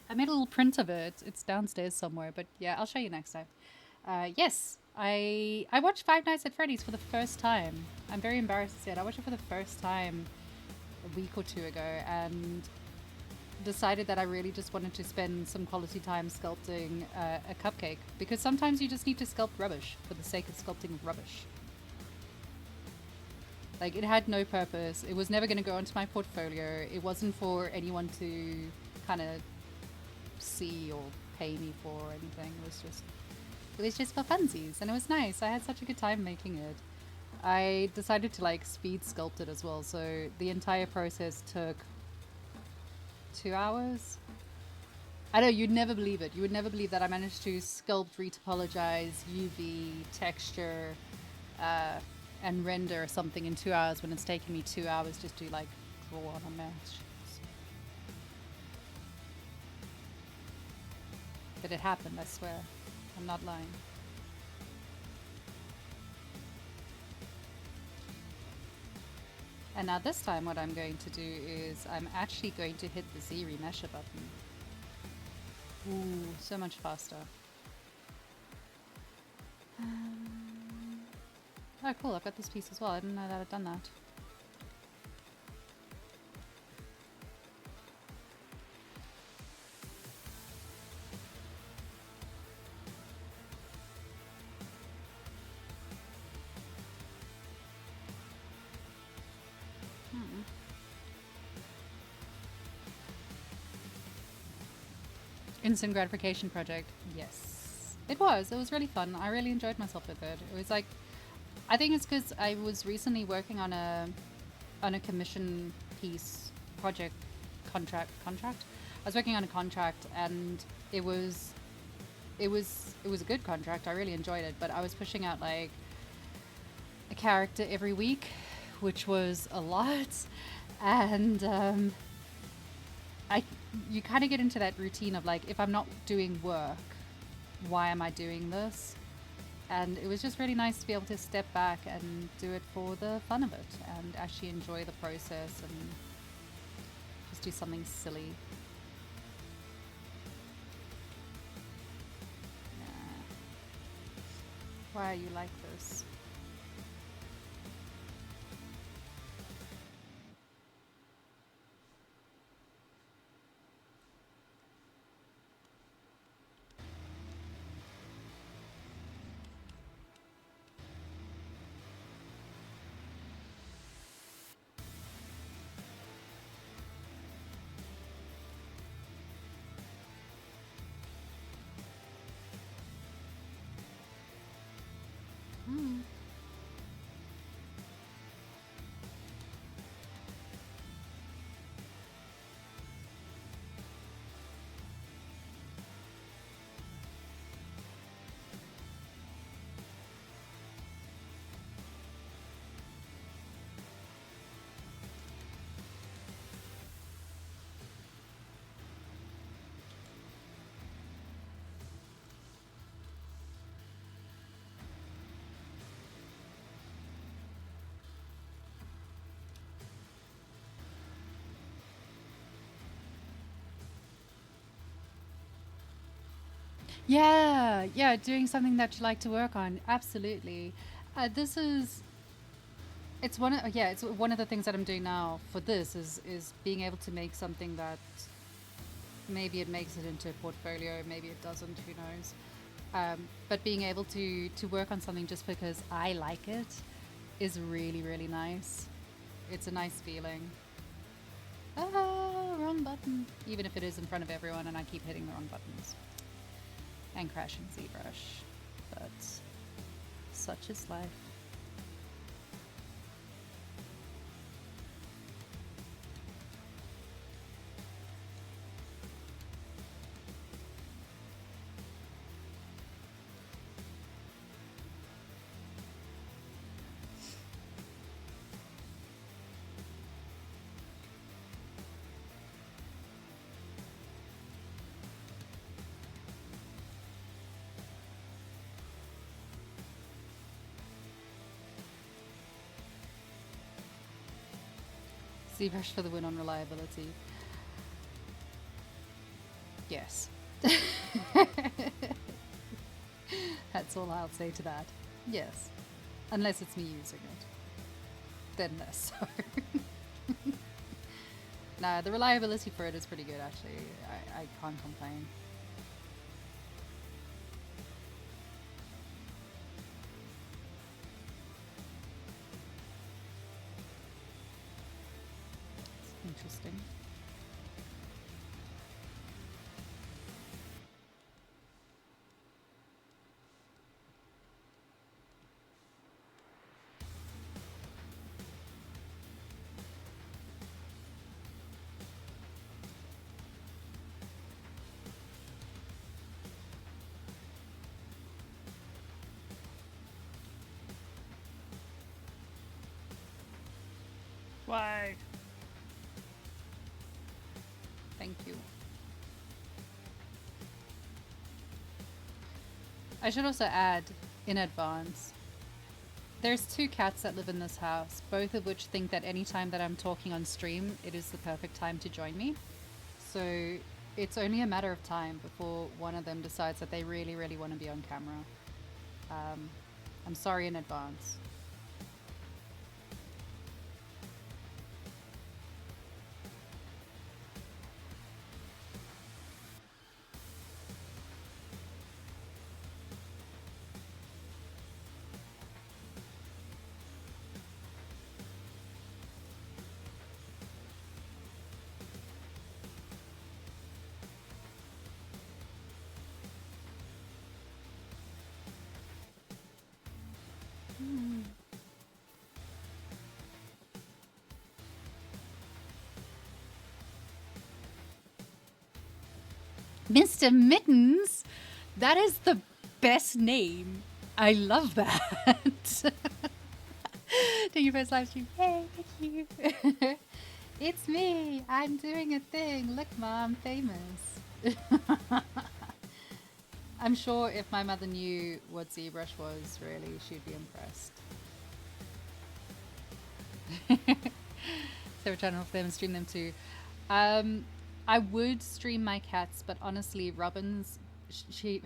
I made a little print of it. It's downstairs somewhere, but yeah, I'll show you next time. Yes, I watched Five Nights at Freddy's for the first time. I'm very embarrassed to say it. I watched it for the first time a week or two ago and decided that I really just wanted to spend some quality time sculpting a cupcake, because sometimes you just need to sculpt rubbish for the sake of sculpting rubbish. Like, it had no purpose. It was never going to go into my portfolio. It wasn't for anyone to kind of see or pay me for or anything. It was just for funsies, and it was nice. I had such a good time making it. I decided to like speed sculpt it as well, so the entire process took 2 hours. I know, you'd never believe it. You would never believe that I managed to sculpt, retopologize, UV, texture, and render something in 2 hours when it's taken me 2 hours just to like draw on a mesh. But it happened, I swear. I'm not lying. And now this time what I'm going to do is I'm actually going to hit the Z remesher button. Ooh, so much faster. Oh cool, I've got this piece as well. I didn't know that I'd done that. Instant gratification project. Yes. It was really fun. I really enjoyed myself with it. It was like, I think it's because I was recently working on a commission piece project contract. I was working on a contract, and it was a good contract. I really enjoyed it, but I was pushing out like a character every week, which was a lot, and you kind of get into that routine of like, if I'm not doing work, why am I doing this? And it was just really nice to be able to step back and do it for the fun of it and actually enjoy the process and just do something silly. Yeah. Why are you like this? Yeah, yeah, doing something that you like to work on. Absolutely. This is it's one of the things that I'm doing now for this is being able to make something that maybe it makes it into a portfolio, maybe it doesn't, who knows. But being able to work on something just because I like it is really, really nice. It's a nice feeling. Oh, wrong button. Even if it is in front of everyone and I keep hitting the wrong buttons. And crashing ZBrush. But such is life. ZBrush for the win on reliability. Yes. That's all I'll say to that. Yes. Unless it's me using it. Then less so. Nah, the reliability for it is pretty good actually. I can't complain. It's interesting. Why? Thank you. I should also add, in advance, there's 2 cats that live in this house, both of which think that any time that I'm talking on stream, it is the perfect time to join me. So it's only a matter of time before one of them decides that they really, really want to be on camera. I'm sorry in advance. Mr. Mittens? That is the best name. I love that. Doing your first live stream. Hey, thank you. It's me. I'm doing a thing. Look, Mom, famous. I'm sure if my mother knew what ZBrush was, really, she'd be impressed. So channel for them and stream them too. I would stream my cats, but honestly, Robin's,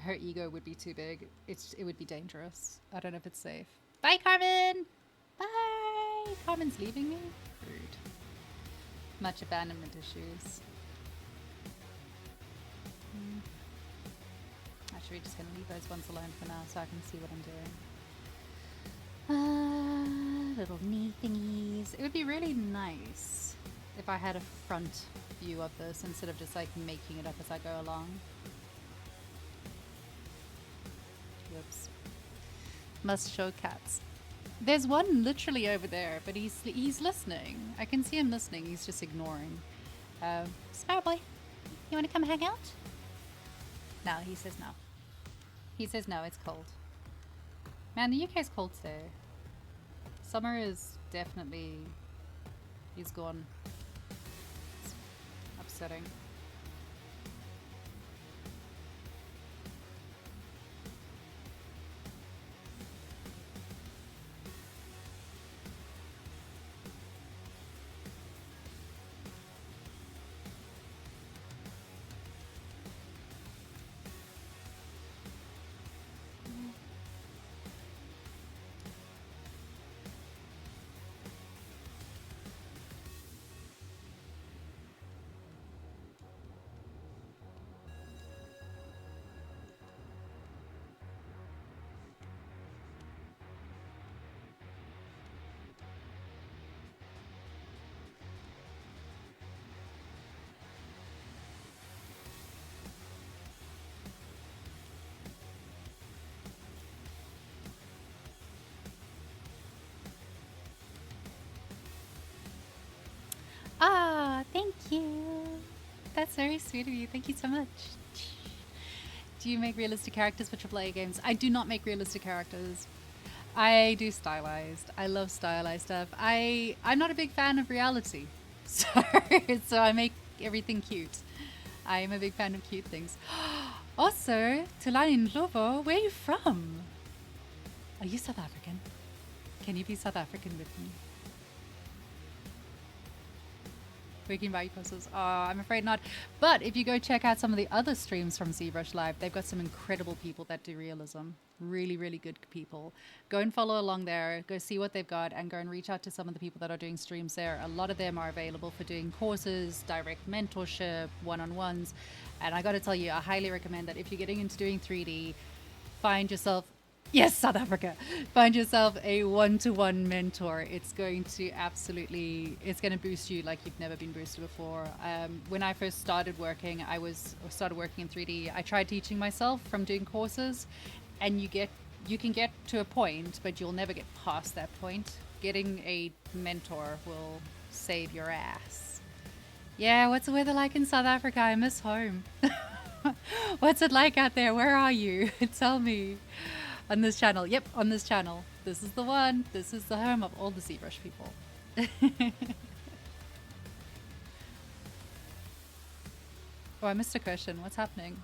her ego would be too big. It would be dangerous. I don't know if it's safe. Bye, Carmen. Bye. Carmen's leaving me. Rude. Much abandonment issues. Actually, we're just gonna leave those ones alone for now, so I can see what I'm doing. Little knee thingies. It would be really nice if I had a front view of this instead of just like making it up as I go along. Whoops. Must show cats. There's one literally over there, but he's listening. I can see him listening. He's just ignoring. Smart boy, you want to come hang out? No, he says no. He says no, it's cold. Man, the UK's cold today. Summer is definitely... He's gone. It's upsetting. you. That's very sweet of you. Thank you so much. Do you make realistic characters for AAA games? I do not make realistic characters. I do stylized. I love stylized stuff. I'm not a big fan of reality. So I make everything cute. I am a big fan of cute things. Also, Tulani Ndlovu, where are you from? Are you South African? Can you be South African with me? Working value posters. Oh, I'm afraid not. But if you go check out some of the other streams from Zbrush Live, they've got some incredible people that do realism. Really, really good people. Go and follow along there. Go see what they've got and go and reach out to some of the people that are doing streams there. A lot of them are available for doing courses, direct mentorship, one-on-ones. And I got to tell you, I highly recommend that if you're getting into doing 3D, find yourself yes, South Africa. Find yourself a one-to-one mentor. It's going to it's going to boost you like you've never been boosted before. When I first started working, started working in 3D. I tried teaching myself from doing courses, and you can get to a point, but you'll never get past that point. Getting a mentor will save your ass. Yeah, what's the weather like in South Africa? I miss home. What's it like out there? Where are you? Tell me. On this channel. Yep, on this channel. This is the one. This is the home of all the ZBrush people. Oh, I missed a question. What's happening?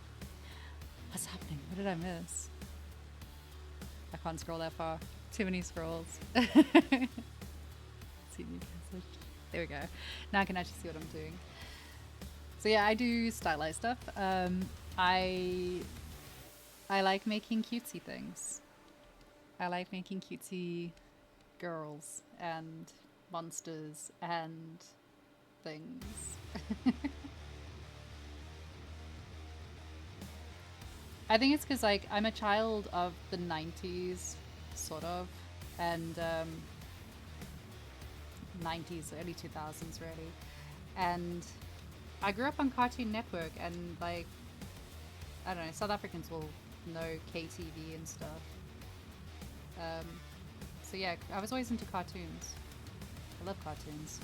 What's happening? What did I miss? I can't scroll that far. Too many scrolls. See, there we go. Now I can actually see what I'm doing. So yeah, I do stylized stuff. I like making cutesy things. I like making cutesy girls and monsters and things. I think it's because like I'm a child of the 90s, sort of, and 90s, early 2000s really. And I grew up on Cartoon Network, and like, I don't know, South Africans will know KTV and stuff. So yeah, I was always into cartoons. I love cartoons.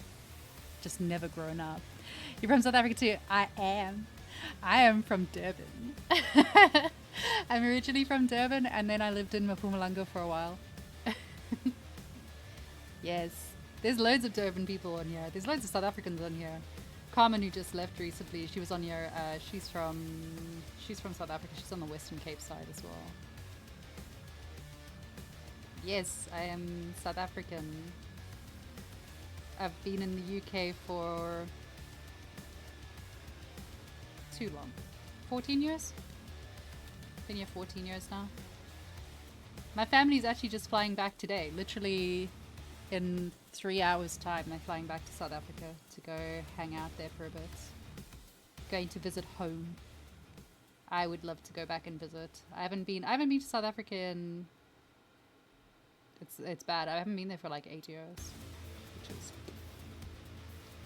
Just never grown up. You're from South Africa too? I am from Durban. I'm originally from Durban, and then I lived in Mpumalanga for a while. Yes, there's loads of Durban people on here. There's loads of South Africans on here. Carmen, who just left recently, she was on here. She's from South Africa. She's on the Western Cape side as well. Yes, I am South African. I've been in the UK for too long. 14 years? Been here 14 years now. My family's actually just flying back today. Literally in 3 hours time, they're flying back to South Africa to go hang out there for a bit. Going to visit home. I would love to go back and visit. I haven't been to South Africa in, it's bad. I haven't been there for like 8 years, which is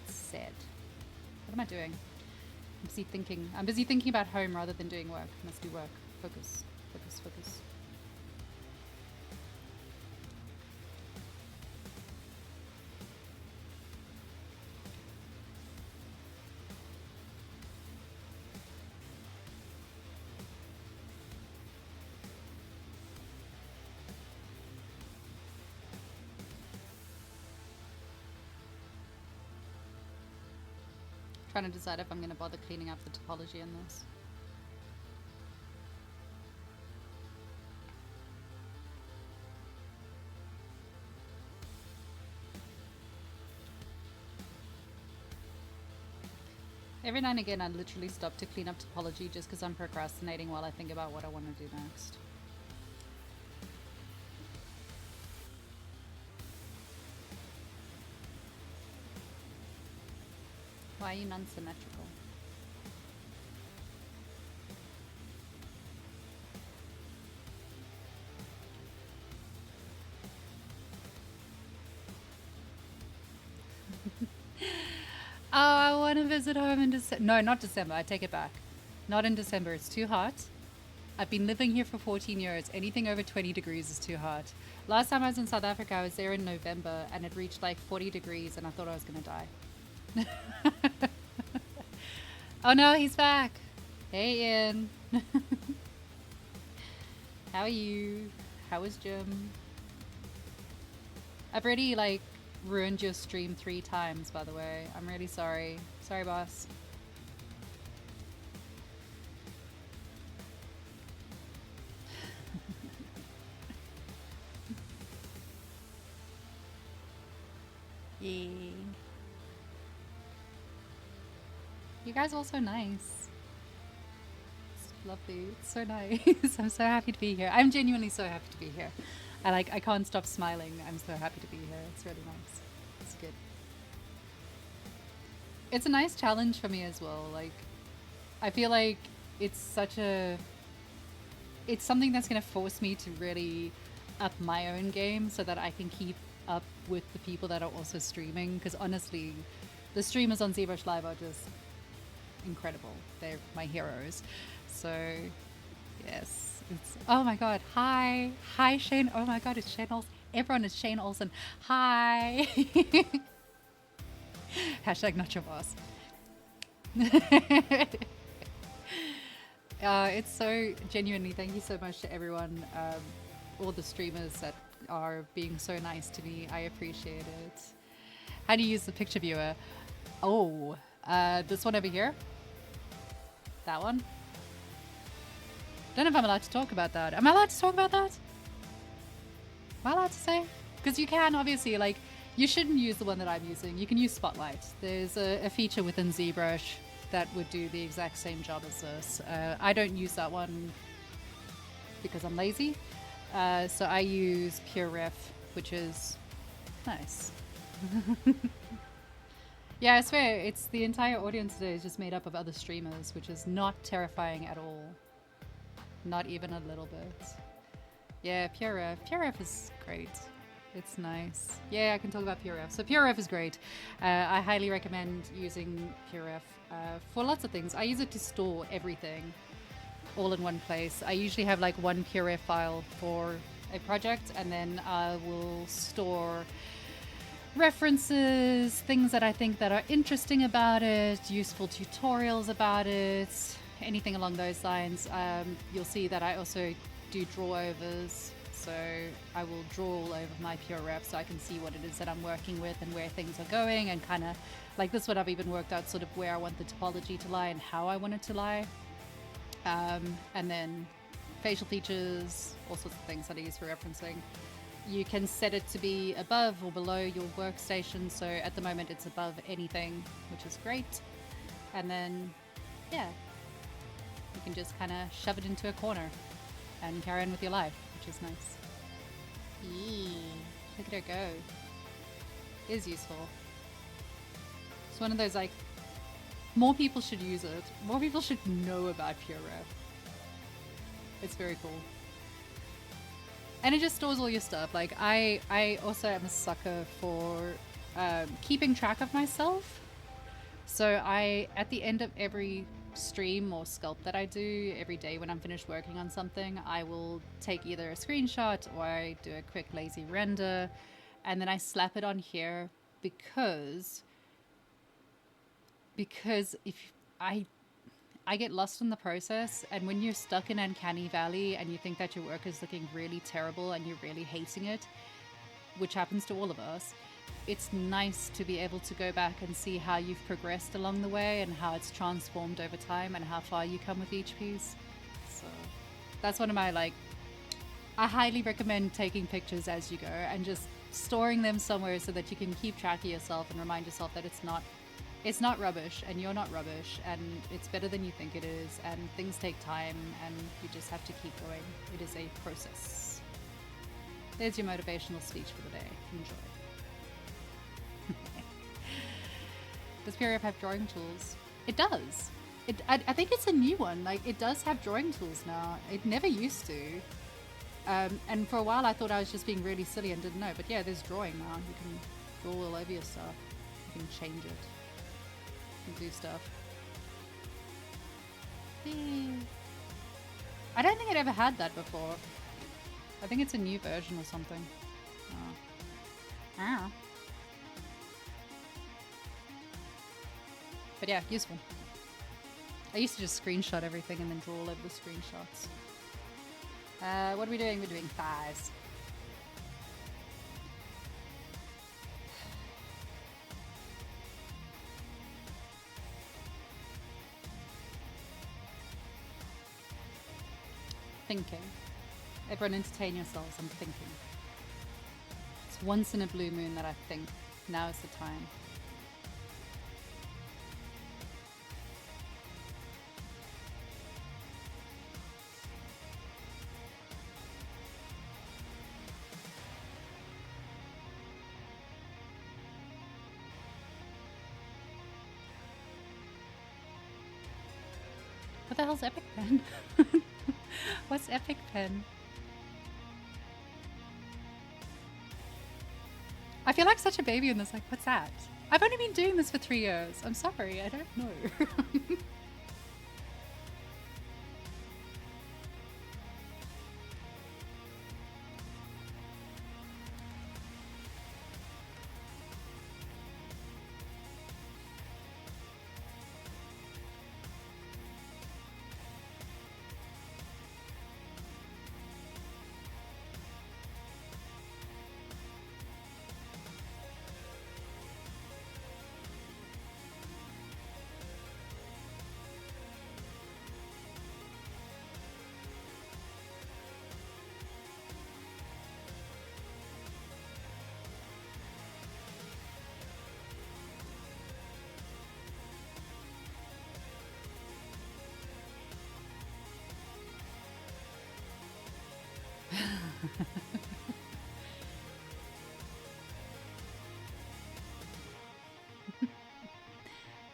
sad. What am I doing? I'm busy thinking about home rather than doing work. Let's do work. Focus, focus, focus. Trying to decide if I'm going to bother cleaning up the topology in this. Every now and again I literally stop to clean up topology just because I'm procrastinating while I think about what I want to do next. Why are you non-symmetrical? Oh, I want to visit home in December. No, not December. I take it back. Not in December. It's too hot. I've been living here for 14 years. Anything over 20 degrees is too hot. Last time I was in South Africa, I was there in November, and it reached like 40 degrees, and I thought I was going to die. Oh no, he's back. Hey Ian. How are you? How was gym? I've already like ruined your stream 3 times, by the way. I'm really sorry. Sorry, boss. Yay. You guys are all so nice. It's lovely. It's so nice. I'm so happy to be here. I'm genuinely so happy to be here. I can't stop smiling. I'm so happy to be here. It's really nice. It's good. It's a nice challenge for me as well. Like, I feel like it's something that's going to force me to really up my own game so that I can keep up with the people that are also streaming. Because honestly, the streamers on Zbrush Live are just incredible. They're my heroes. So, yes. It's, oh my god. Hi. Hi, Shane. Oh my god, it's Shane Olsen. Everyone is Shane Olsen. Hi. Hashtag not your boss. It's so genuinely, thank you so much to everyone, all the streamers that are being so nice to me. I appreciate it. How do you use the picture viewer? Oh, this one over here. That one. Don't know if I'm allowed to talk about that. Am I allowed to talk about that? Am I allowed to say? Because you can, obviously, like, you shouldn't use the one that I'm using. You can use Spotlight. There's a feature within ZBrush that would do the exact same job as this. I don't use that one because I'm lazy. So I use Pure Ref, which is nice. Yeah, I swear, it's the entire audience today is just made up of other streamers, which is not terrifying at all. Not even a little bit. Yeah, Pure Ref. Pure Ref is great. It's nice. Yeah, I can talk about Pure Ref. So Pure Ref is great. I highly recommend using Pure Ref for lots of things. I use it to store everything all in one place. I usually have like one Pure Ref file for a project, and then I will store references, things that I think that are interesting about it, useful tutorials about it, anything along those lines. You'll see that I also do drawovers. So I will draw all over my Pure Ref so I can see what it is that I'm working with and where things are going, and kind of like this one I've even worked out sort of where I want the topology to lie and how I want it to lie. And then facial features, all sorts of things that I use for referencing. You can set it to be above or below your workstation. So at the moment it's above anything, which is great. And then, yeah, you can just kind of shove it into a corner and carry on with your life, which is nice. Eee, look at her go. It is useful. It's one of those, like, more people should use it. More people should know about Pure Ref. It's very cool. And it just stores all your stuff. Like, I also am a sucker for keeping track of myself. So at the end of every stream or sculpt that I do every day when I'm finished working on something, I will take either a screenshot or I do a quick lazy render, and then I slap it on here because if I get lost in the process, and when you're stuck in Uncanny Valley and you think that your work is looking really terrible and you're really hating it, which happens to all of us, it's nice to be able to go back and see how you've progressed along the way and how it's transformed over time and how far you come with each piece. So that's one of my, like, I highly recommend taking pictures as you go and just storing them somewhere so that you can keep track of yourself and remind yourself that it's not rubbish and you're not rubbish, and it's better than you think it is, and things take time and you just have to keep going. It is a process. There's your motivational speech for the day. Enjoy. Does Pure Ref have drawing tools? It does. I think it's a new one. Like, it does have drawing tools now. It never used to. And for a while I thought I was just being really silly and didn't know. But yeah, there's drawing now. You can draw all over your stuff. You can change it. You can do stuff. I don't think it ever had that before. I think it's a new version or something. Oh. But yeah, useful. I used to just screenshot everything and then draw all over the screenshots. What are we doing? We're doing thighs. Thinking. Everyone entertain yourselves, I'm thinking. It's once in a blue moon that I think. Now is the time. What the hell's Epic Pen? What's Epic Pen? I feel like such a baby in this, like, what's that? I've only been doing this for 3 years. I'm sorry, I don't know.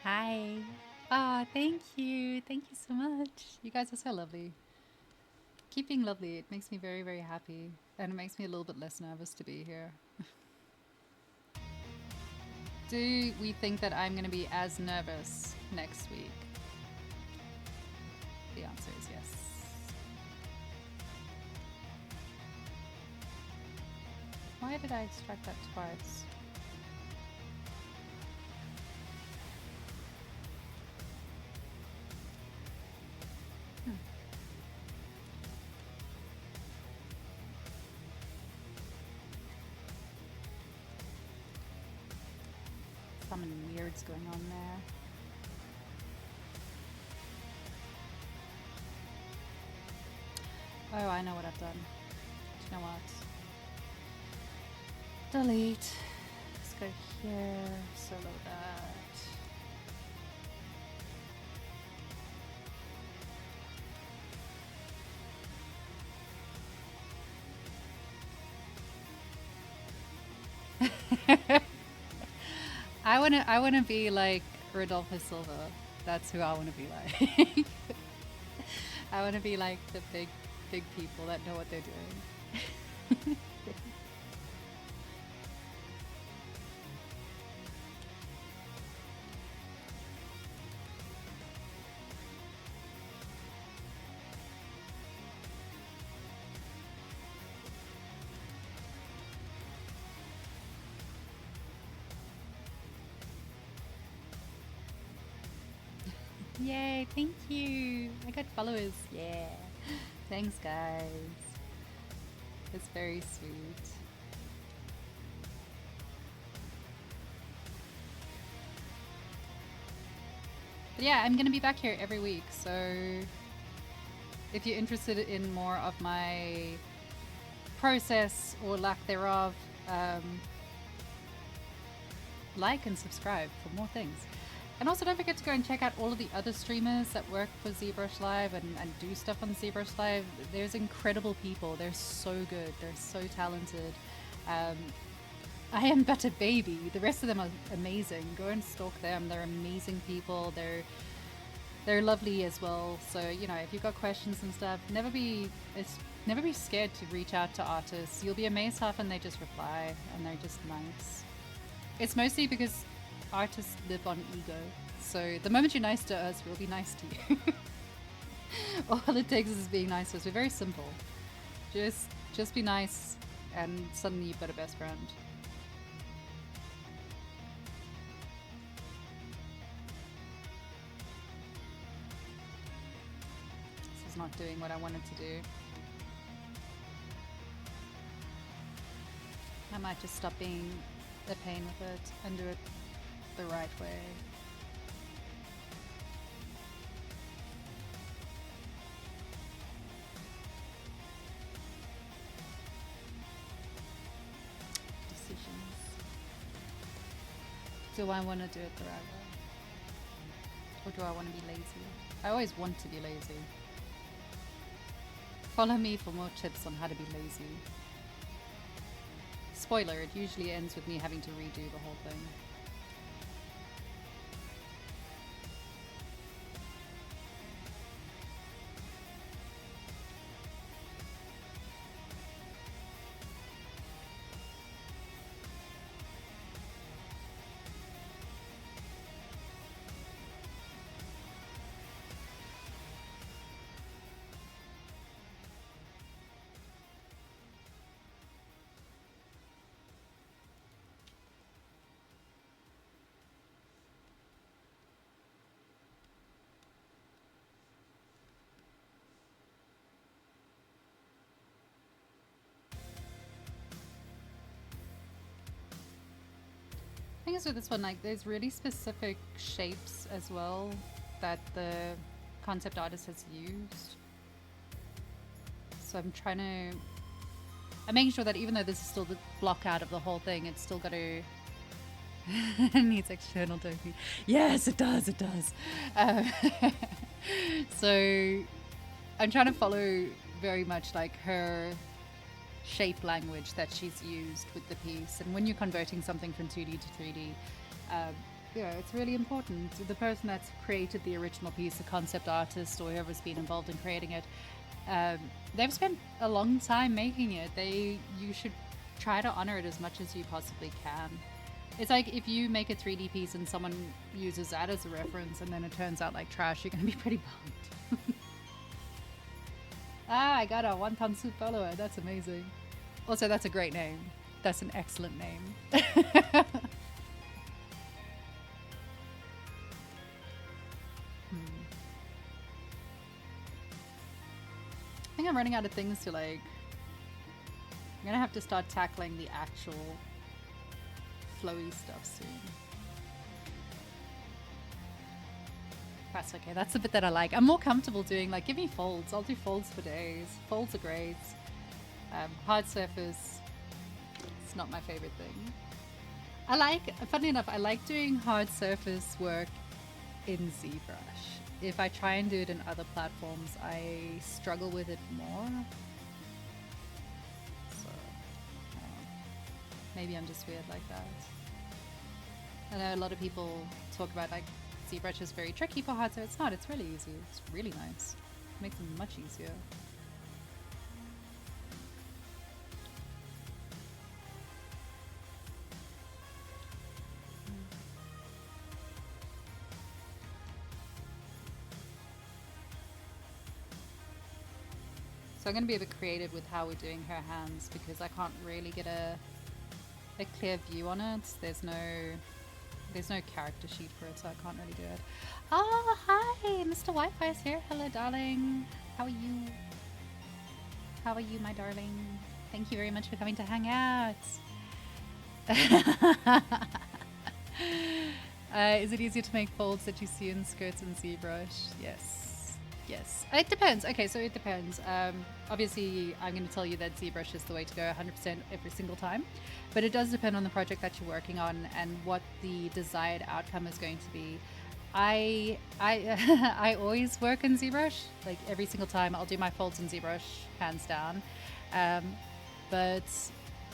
Hi. Ah, thank you. Thank you so much. You guys are so lovely. Keep being lovely. It makes me very, very happy. And it makes me a little bit less nervous to be here. Do we think that I'm going to be as nervous next week? The answer is yes. Why did I extract that twice? Something weird's going on there. Oh, I know what I've done. Do you know what? Delete. Let's go here. Solo that. I wanna be like Rodolfo Silva. That's who I wanna be like. I wanna be like the big people that know what they're doing. Yay, thank you. I got followers. Yeah. Thanks, guys. It's very sweet. But yeah, I'm going to be back here every week. So if you're interested in more of my process or lack thereof, like and subscribe for more things. And also don't forget to go and check out all of the other streamers that work for Zbrush Live and do stuff on Zbrush Live. There's incredible people. They're so good. They're so talented. I am but a baby. The rest of them are amazing. Go and stalk them. They're amazing people. They're lovely as well. So, you know, if you've got questions and stuff, never be scared to reach out to artists. You'll be amazed how often they just reply and they're just nice. It's mostly because artists live on ego, so the moment you're nice to us, we'll be nice to you. All it takes is being nice to us. We're very simple. Just be nice, and suddenly you've got a best friend. not doing what I wanted to do. I might just stop being a pain with it and do it the right way. Decisions. Do I want to do it the right way? Or do I want to be lazy? I always want to be lazy. Follow me for more tips on how to be lazy. Spoiler, it usually ends with me having to redo the whole thing. I think with this one, like, there's really specific shapes as well that the concept artist has used. So I'm making sure that even though this is still the block out of the whole thing, it's still got to it needs external dopamine. Yes, it does. It does. So I'm trying to follow very much like her shape language that she's used with the piece. And when you're converting something from 2D to 3D, it's really important. The person that's created the original piece, the concept artist or whoever's been involved in creating it, they've spent a long time making it. You should try to honor it as much as you possibly can. It's like if you make a 3D piece and someone uses that as a reference and then it turns out like trash, you're going to be pretty bummed. I got a wonton soup follower. That's amazing. Also, that's a great name. That's an excellent name. I think I'm running out of things to like. I'm gonna have to start tackling the actual flowy stuff soon. That's okay. That's the bit that I like. I'm more comfortable doing like, give me folds. I'll do folds for days. Folds are great. Hard surface, it's not my favorite thing. Funny enough, I like doing hard surface work in ZBrush. If I try and do it in other platforms, I struggle with it more. So, maybe I'm just weird like that. I know a lot of people talk about like ZBrush is very tricky for hard surface. It's not, it's really easy. It's really nice. It makes it much easier. So I'm going to be a bit creative with how we're doing her hands because I can't really get a clear view on it. There's no character sheet for it, so I can't really do it. Oh, hi! Mr. Wi-Fi is here. Hello, darling. How are you? How are you, my darling? Thank you very much for coming to hang out. Is it easier to make folds that you see in skirts and ZBrush? Yes. Yes. It depends. Okay, so it depends. Obviously, I'm going to tell you that ZBrush is the way to go 100% every single time. But it does depend on the project that you're working on and what the desired outcome is going to be. I always work in ZBrush. Like every single time I'll do my folds in ZBrush, hands down. But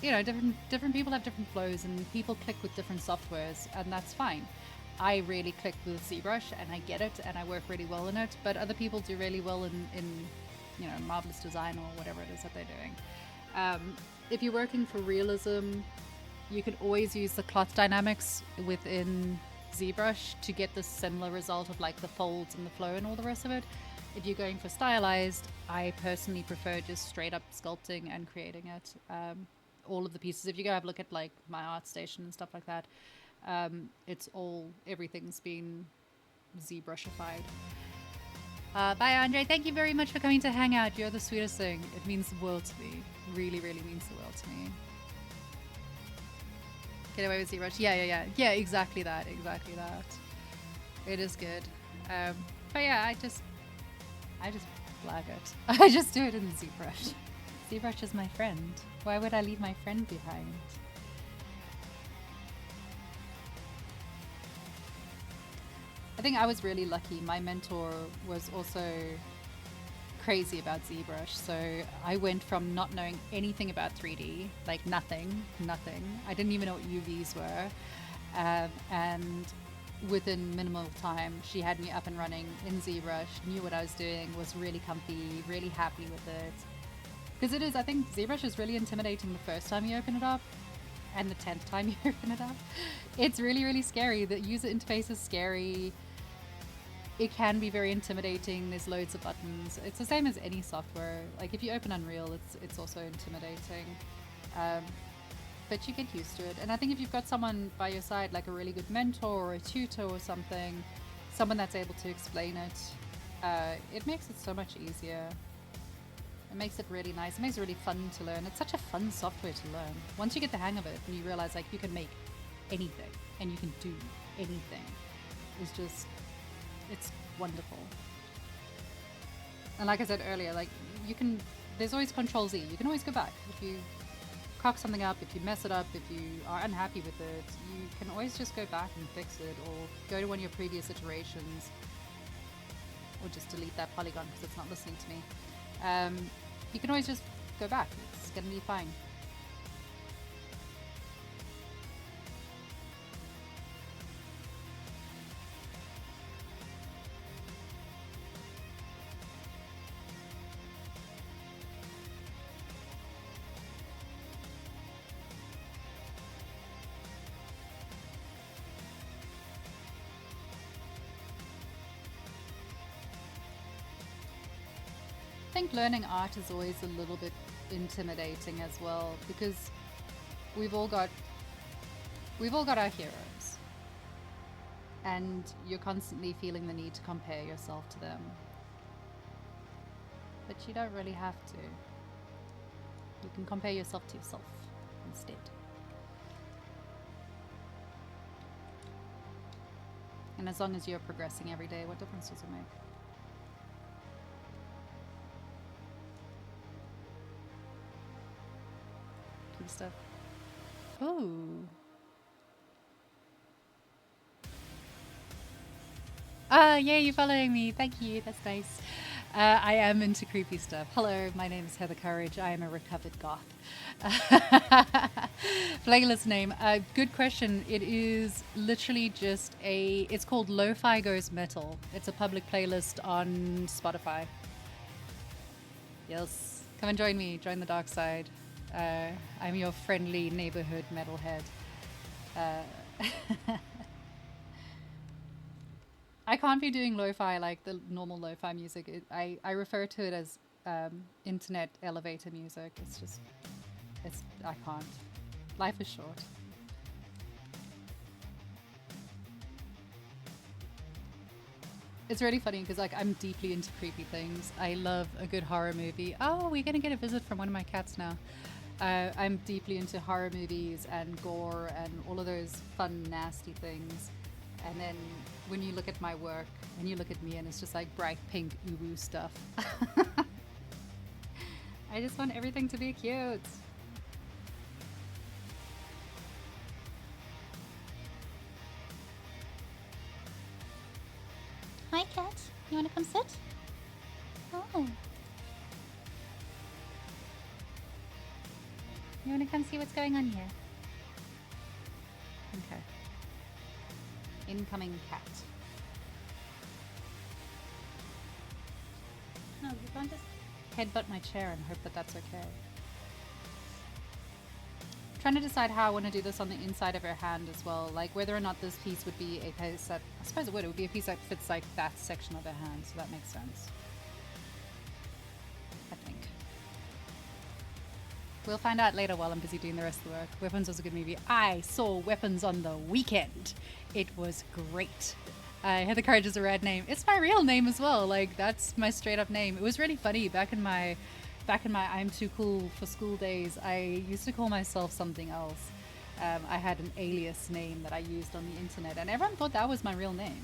you know, different people have different flows and people click with different softwares, and that's fine. I really click with ZBrush and I get it and I work really well in it, but other people do really well in you know, Marvelous Design or whatever it is that they're doing. If you're working for realism, you can always use the cloth dynamics within ZBrush to get the similar result of like the folds and the flow and all the rest of it. If you're going for stylized, I personally prefer just straight up sculpting and creating it. All of the pieces, if you go have a look at like my ArtStation and stuff like that, everything's been ZBrushified. Bye, Andre. Thank you very much for coming to hang out. You're the sweetest thing. It means the world to me. Really, really means the world to me. Get away with Zbrush. Yeah, exactly that. Exactly that. It is good. But yeah, I just flag it. I just do it in Zbrush. Zbrush is my friend. Why would I leave my friend behind? I think I was really lucky. My mentor was also crazy about Zbrush, so I went from not knowing anything about 3D, like nothing. I didn't even know what UVs were, and within minimal time she had me up and running in Zbrush, knew what I was doing, was really comfy, really happy with it. Because it is, I think Zbrush is really intimidating the first time you open it up, and the 10th time you open it up. It's really, really scary. The user interface is scary. It can be very intimidating. There's loads of buttons. It's the same as any software. Like if you open Unreal, it's also intimidating. But you get used to it. And I think if you've got someone by your side, like a really good mentor or a tutor or something, someone that's able to explain it, it makes it so much easier. It makes it really nice. It makes it really fun to learn. It's such a fun software to learn. Once you get the hang of it and you realize like you can make anything and you can do anything, it's wonderful. And like I said earlier, like there's always Control Z. You can always go back. If you cock something up, if you mess it up, if you are unhappy with it, you can always just go back and fix it, or go to one of your previous iterations, or just delete that polygon because it's not listening to me. You can always just go back. It's gonna be fine. I think learning art is always a little bit intimidating as well, because we've all got our heroes, and you're constantly feeling the need to compare yourself to them, but you don't really have to. You can compare yourself to yourself instead. And as long as you're progressing every day, what difference does it make? Stuff. Oh. Yeah, you're following me. Thank you. That's nice. I am into creepy stuff. Hello, my name is Heather Courage. I am a recovered goth. Playlist name. Good question. It is literally just it's called Lo-Fi Goes Metal. It's a public playlist on Spotify. Yes. Come and join me. Join the dark side. I'm your friendly neighborhood metalhead. I can't be doing lo-fi like the normal lo-fi music. I refer to it as internet elevator music. I can't. Life is short. It's really funny because like I'm deeply into creepy things. I love a good horror movie. Oh, we're gonna get a visit from one of my cats now. I'm deeply into horror movies and gore and all of those fun, nasty things. And then when you look at my work and you look at me and it's just like bright pink uwu stuff. I just want everything to be cute. Hi, cat. You want to come sit? Oh. You want to come see what's going on here? Okay. Incoming cat. No, you can't just headbutt my chair and hope that that's okay. I'm trying to decide how I want to do this on the inside of her hand as well, like whether or not this piece would be a piece that, I suppose it would be a piece that fits like that section of her hand, so that makes sense. I think. We'll find out later while I'm busy doing the rest of the work. Weapons was a good movie. I saw Weapons on the weekend. It was great. Heather Courage is a rad name. It's my real name as well. Like, that's my straight up name. It was really funny back in my I'm too cool for school days. I used to call myself something else. I had an alias name that I used on the internet, and everyone thought that was my real name.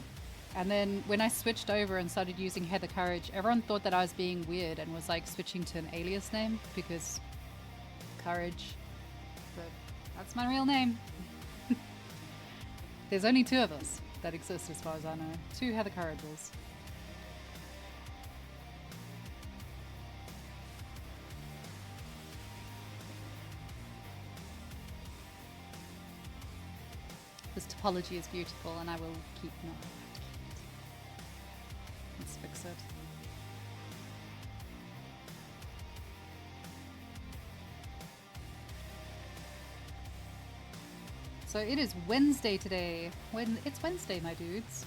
And then when I switched over and started using Heather Courage, everyone thought that I was being weird and was like switching to an alias name because Courage. But that's my real name. There's only 2 of us that exist as far as I know. 2 Heather Courages. This topology is beautiful and I will keep no. Let's fix it. So it is Wednesday today. It's Wednesday, my dudes.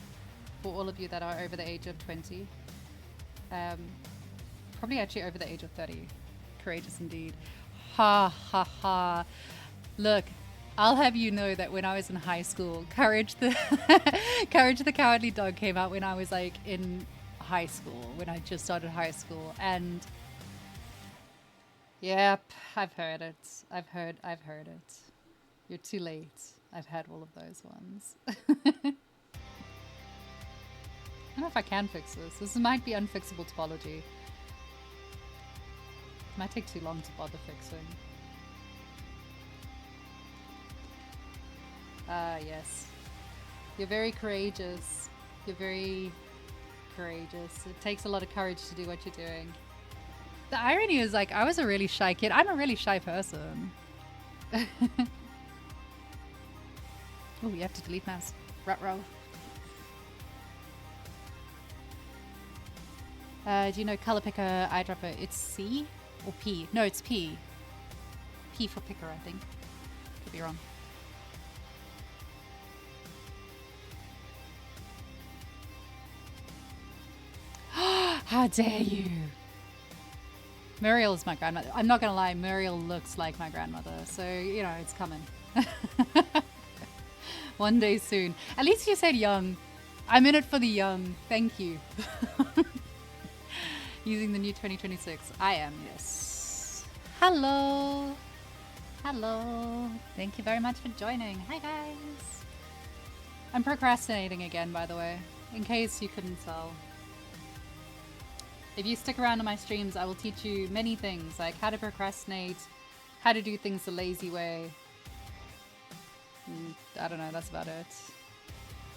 For all of you that are over the age of 20. Probably actually over the age of 30. Courageous indeed. Ha ha ha. Look, I'll have you know that when I was in high school, Courage the Cowardly Dog came out when I was like in high school, when I just started high school, and yep, I've heard it. I've heard it. You're too late. I've had all of those ones. I don't know if I can fix this. This might be unfixable topology. It might take too long to bother fixing. Yes. You're very courageous. You're very courageous. It takes a lot of courage to do what you're doing. The irony is, like, I was a really shy kid. I'm a really shy person. Oh, you have to delete mouse. Ruh-roh. Do you know color picker, eyedropper? It's C or P? No, it's P. P for picker, I think. Could be wrong. How dare you! Muriel is my grandmother. I'm not gonna lie, Muriel looks like my grandmother, so, you know, it's coming. One day soon. At least you said young. I'm in it for the young. Thank you. Using the new 2026. I am, yes. Hello. Hello. Thank you very much for joining. Hi, guys. I'm procrastinating again, by the way, in case you couldn't tell. If you stick around on my streams, I will teach you many things, like how to procrastinate, how to do things the lazy way. I don't know, that's about it.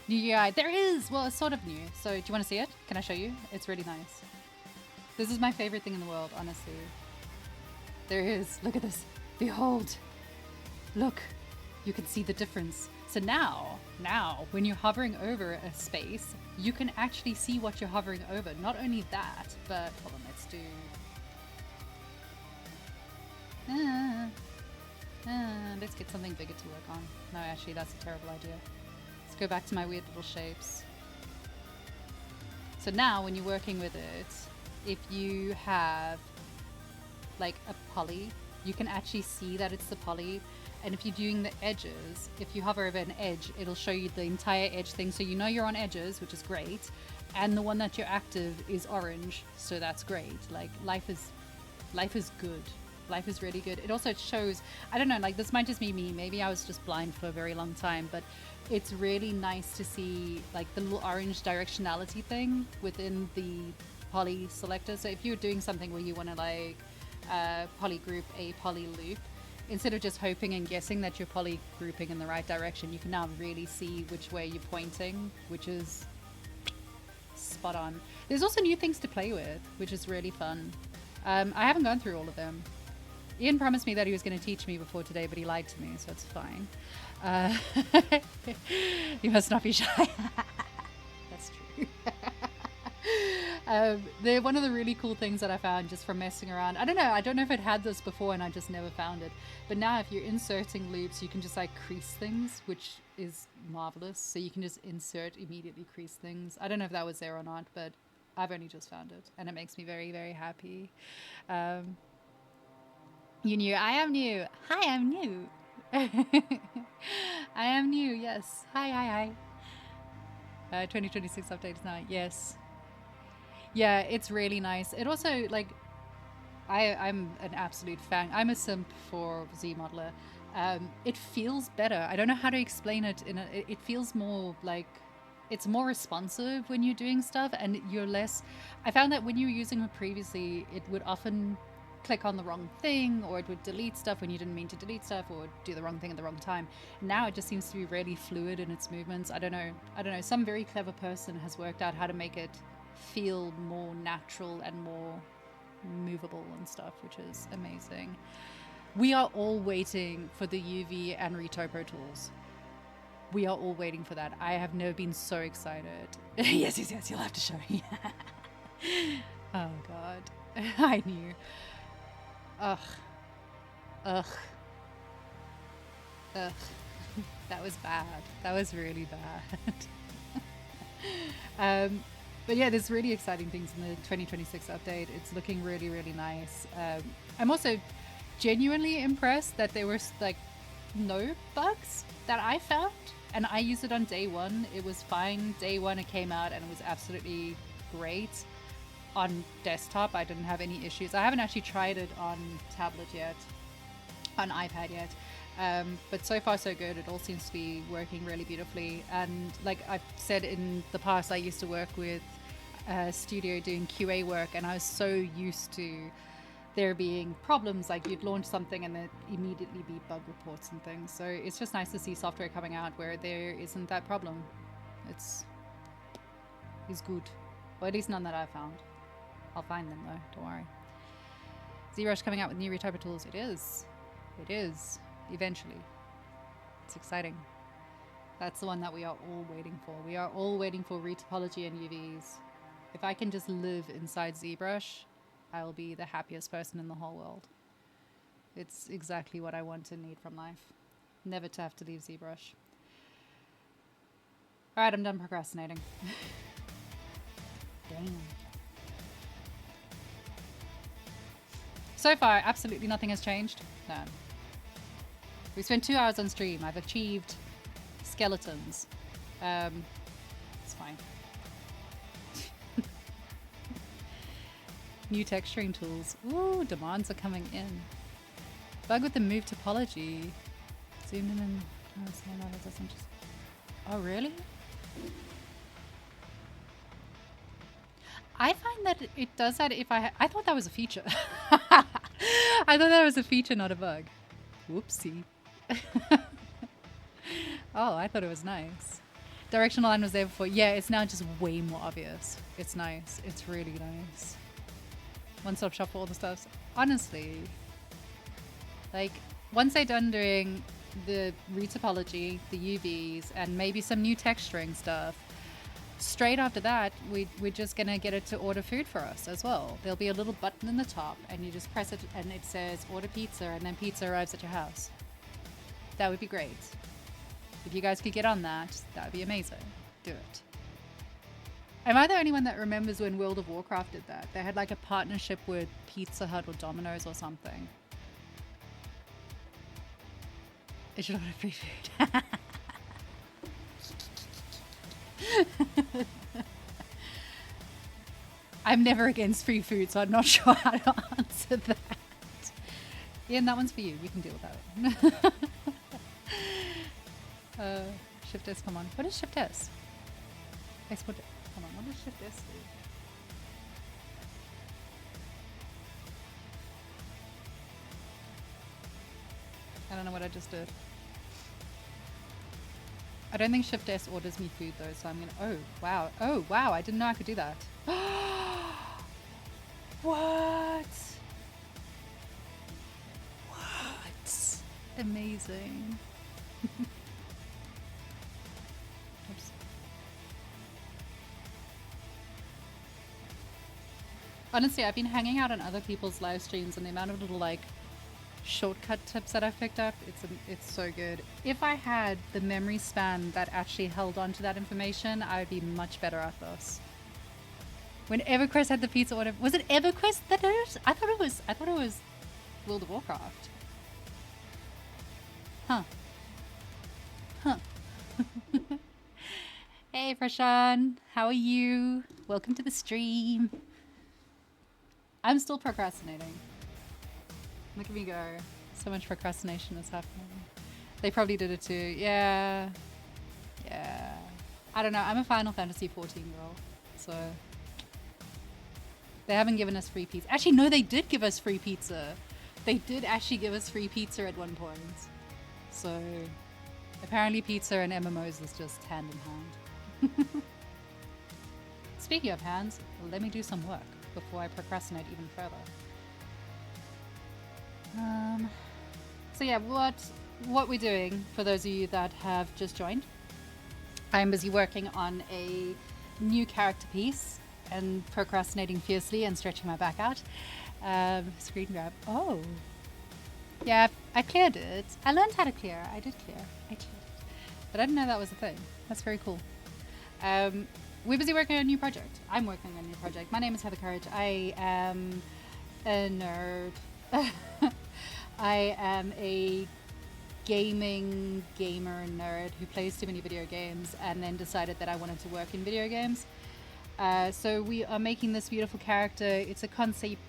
New UI, there is! Well, it's sort of new. So, do you want to see it? Can I show you? It's really nice. This is my favorite thing in the world, honestly. There is. Look at this. Behold. Look. You can see the difference. So now, when you're hovering over a space, you can actually see what you're hovering over. Not only that, but hold on, let's do. Let's get something bigger to work on. No, actually, that's a terrible idea. Let's go back to my weird little shapes. So now, when you're working with it, if you have like a poly, you can actually see that it's the poly. And if you're doing the edges, if you hover over an edge, it'll show you the entire edge thing. So you know you're on edges, which is great. And the one that you're active is orange. So that's great. Like life is good. Life is really good. It also shows, I don't know, like this might just be me. Maybe I was just blind for a very long time, but it's really nice to see like the little orange directionality thing within the poly selector. So if you're doing something where you want to like poly group a poly loop, instead of just hoping and guessing that you're poly grouping in the right direction, you can now really see which way you're pointing, which is spot on. There's also new things to play with, which is really fun. I haven't gone through all of them. Ian promised me that he was going to teach me before today, but he lied to me, so it's fine. You must not be shy. That's true. They're one of the really cool things that I found just from messing around. I don't know if it had this before and I just never found it. But now if you're inserting loops, you can just like crease things, which is marvelous. So you can just insert, immediately crease things. I don't know if that was there or not, but I've only just found it. And it makes me very, very happy. You knew. I am new. Hi, I'm new. I am new, yes. Hi. 2026 update is now. Yes. Yeah, it's really nice. It also, like, I'm an absolute fan. I'm a simp for ZModeler. It feels better. I don't know how to explain it. It feels more like it's more responsive when you're doing stuff, and you're less. I found that when you were using it previously, it would often click on the wrong thing, or it would delete stuff when you didn't mean to delete stuff, or do the wrong thing at the wrong time. Now it just seems to be really fluid in its movements. I don't know. Some very clever person has worked out how to make it feel more natural and more movable and stuff, which is amazing. We are all waiting for the UV and Retopo tools. We are all waiting for that. I have never been so excited. Yes, you'll have to show me. Oh god. I knew. Ugh. That was bad. That was really bad. But yeah, there's really exciting things in the 2026 update. It's looking really, really nice. I'm also genuinely impressed that there were like no bugs that I found, and I used it on day one. It was fine. Day one it came out and it was absolutely great. On desktop, I didn't have any issues. I haven't actually tried it on tablet yet, on iPad yet. But so far so good. It all seems to be working really beautifully. And like I've said in the past, I used to work with a studio doing QA work, and I was so used to there being problems, like you'd launch something and there'd immediately be bug reports and things. So it's just nice to see software coming out where there isn't that problem. It's good. Or at least none that I've found. I'll find them though, don't worry. ZBrush coming out with new Retopo tools. It is. Eventually. It's exciting. That's the one that we are all waiting for. We are all waiting for retopology and UVs. If I can just live inside ZBrush, I'll be the happiest person in the whole world. It's exactly what I want and need from life. Never to have to leave ZBrush. Alright, I'm done procrastinating. Damn. So far, absolutely nothing has changed. No. We spent 2 hours on stream. I've achieved skeletons. It's fine. New texturing tools. Ooh, demands are coming in. Bug with the move topology. Zoomed in and... Oh, really? I find that it does that if I thought that was a feature. I thought that was a feature, not a bug. Whoopsie. Oh, I thought it was nice. Directional line was there before. Yeah, it's now just way more obvious. It's nice. It's really nice. One-stop shop for all the stuff. Honestly, like, once they're done doing the retopology, the UVs, and maybe some new texturing stuff, straight after that, we're just going to get it to order food for us as well. There'll be a little button in the top, and you just press it, and it says order pizza, and then pizza arrives at your house. That would be great. If you guys could get on that, that would be amazing. Do it. Am I the only one that remembers when World of Warcraft did that? They had like a partnership with Pizza Hut or Domino's or something. It should order free food. I'm never against free food, so I'm not sure how to answer that. Yeah, and that one's for you. You can deal with that. Shift S, come on. What is Shift S? Export it. Come on, what does Shift S do? I don't know what I just did. I don't think Shift S orders me food though, so I'm gonna... Oh, wow. Oh, wow. I didn't know I could do that. What? What? Amazing. Oops. Honestly, I've been hanging out on other people's live streams, and the amount of little, like, shortcut tips that I've picked up, it's so good. If I had the memory span that actually held on to that information, I would be much better at this. When EverQuest had the pizza order, was it EverQuest that did it? I thought it was World of Warcraft. Huh. Hey, Prashan. How are you? Welcome to the stream. I'm still procrastinating. Look at me go. So much procrastination is happening. They probably did it too. Yeah. Yeah. I don't know. I'm a Final Fantasy 14 girl. So they haven't given us free pizza. Actually, no, they did give us free pizza. They did actually give us free pizza at one point. So apparently pizza and MMOs is just hand in hand. Speaking of hands, let me do some work before I procrastinate even further. So yeah, what we're doing, for those of you that have just joined, I'm busy working on a new character piece and procrastinating fiercely and stretching my back out. Screen grab. Oh. Yeah, I cleared it. I learned how to clear. I did clear. I cleared it. But I didn't know that was a thing. That's very cool. We're busy working on a new project. I'm working on a new project. My name is Heather Courage. I am a nerd. I am a gamer nerd who plays too many video games and then decided that I wanted to work in video games. So we are making this beautiful character. It's a concept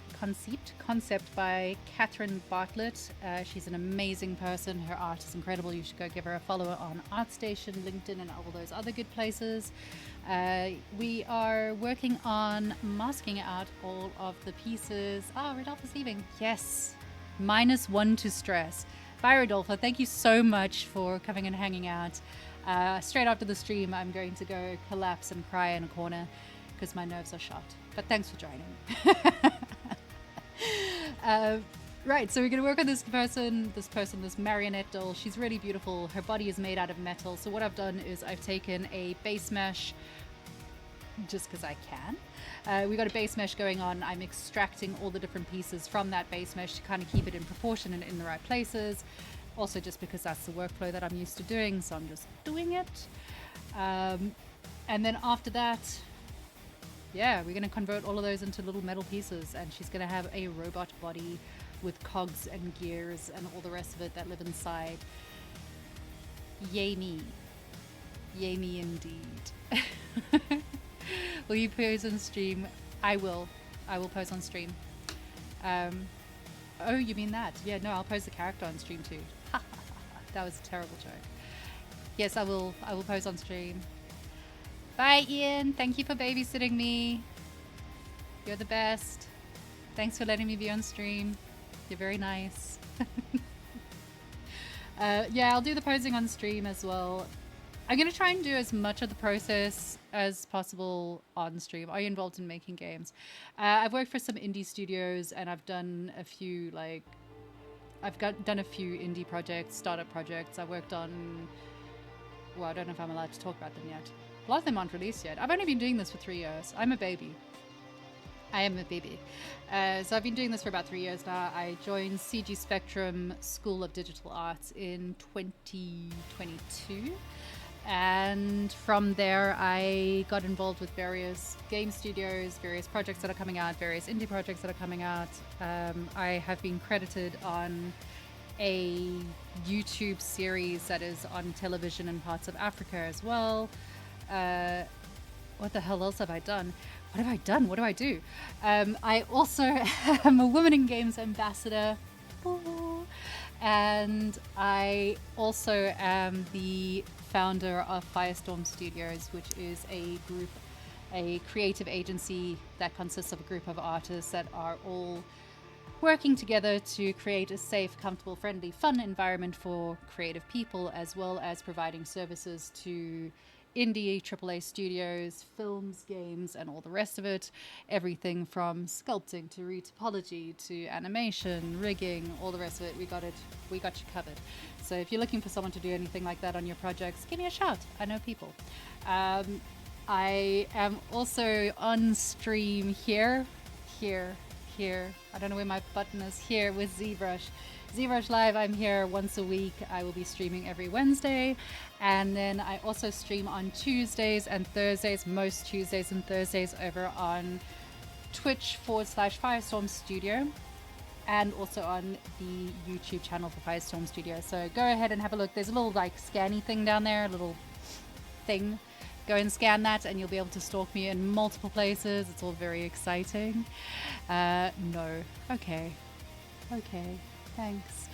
by Catherine Bartlett. She's an amazing person. Her art is incredible. You should go give her a follow on ArtStation, LinkedIn, and all those other good places. We are working on masking out all of the pieces. Oh, Rodolfo is leaving. Yes. -1 to stress. Bye, Rodolfo. Thank you so much for coming and hanging out. Straight after the stream, I'm going to go collapse and cry in a corner because my nerves are shot. But thanks for joining. Right, so we're going to work on this Marionette doll. She's really beautiful. Her body is made out of metal. So what I've done is I've taken a base mesh just because I can. We got a base mesh going on. I'm extracting all the different pieces from that base mesh to kind of keep it in proportion and in the right places. Also just because that's the workflow that I'm used to doing, so I'm just doing it. And then after that, yeah, we're going to convert all of those into little metal pieces, and she's going to have a robot body with cogs and gears and all the rest of it that live inside. Yay me. Yay me indeed. Will you pose on stream? I will. I will pose on stream. Oh, you mean that? Yeah, no, I'll pose the character on stream too. That was a terrible joke. Yes, I will pose on stream. Bye, Ian. Thank you for babysitting me. You're the best. Thanks for letting me be on stream. You're very nice. Yeah, I'll do the posing on stream as well. I'm going to try and do as much of the process as possible on stream. Are you involved in making games? I've worked for some indie studios, and I've done a few, done a few indie projects, startup projects. I worked on, well, I don't know if I'm allowed to talk about them yet. A lot of them aren't released yet. I've only been doing this for 3 years. I'm a baby. I am a baby. So I've been doing this for about 3 years now. I joined CG Spectrum School of Digital Arts in 2022. And from there, I got involved with various game studios, various projects that are coming out, various indie projects that are coming out. I have been credited on a YouTube series that is on television in parts of Africa as well. What the hell else have I done? What have I done? What do I do? I also am a Women in Games ambassador. Ooh. And I also am the founder of Firestorm Studios, which is a creative agency that consists of a group of artists that are all working together to create a safe, comfortable, friendly, fun environment for creative people, as well as providing services to indie AAA studios, films, games, and all the rest of it. Everything from sculpting to retopology to animation, rigging, all the rest of it. We got you covered. So if you're looking for someone to do anything like that on your projects, give me a shout. I know people. I am also on stream here. I don't know where my button is. Here with Zbrush. Zbrush Live, I'm here once a week. I will be streaming every Wednesday. And then I also stream on Tuesdays and Thursdays, most Tuesdays and Thursdays over on Twitch/Firestorm Studio, and also on the YouTube channel for Firestorm Studio. So go ahead and have a look. There's a little scanny thing down there, a little thing Go and scan that and you'll be able to stalk me in multiple places. It's all very exciting. No. Okay. Okay. Thanks.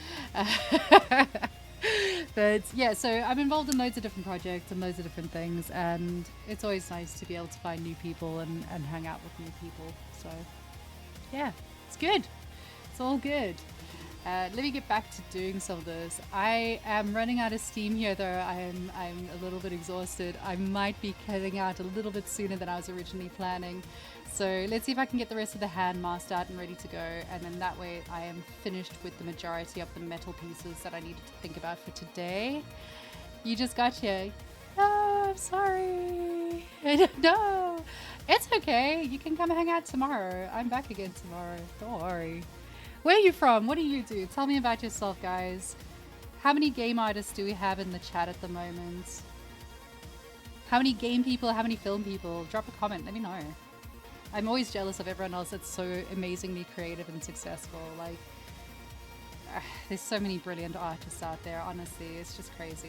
But yeah, so I'm involved in loads of different projects and loads of different things, and it's always nice to be able to find new people and hang out with new people. So yeah, it's good. It's all good. Let me get back to doing some of this. I am running out of steam here though. I'm a little bit exhausted. I might be cutting out a little bit sooner than I was originally planning. So let's see if I can get the rest of the hand masked out and ready to go. And then that way I am finished with the majority of the metal pieces that I needed to think about for today. You just got here. No, I'm sorry. No, it's okay. You can come hang out tomorrow. I'm back again tomorrow. Don't worry. Where are you from? What do you do? Tell me about yourself, guys. How many game artists do we have in the chat at the moment? How many game people? How many film people? Drop a comment. Let me know. I'm always jealous of everyone else that's so amazingly creative and successful. Like, there's so many brilliant artists out there, honestly. It's just crazy.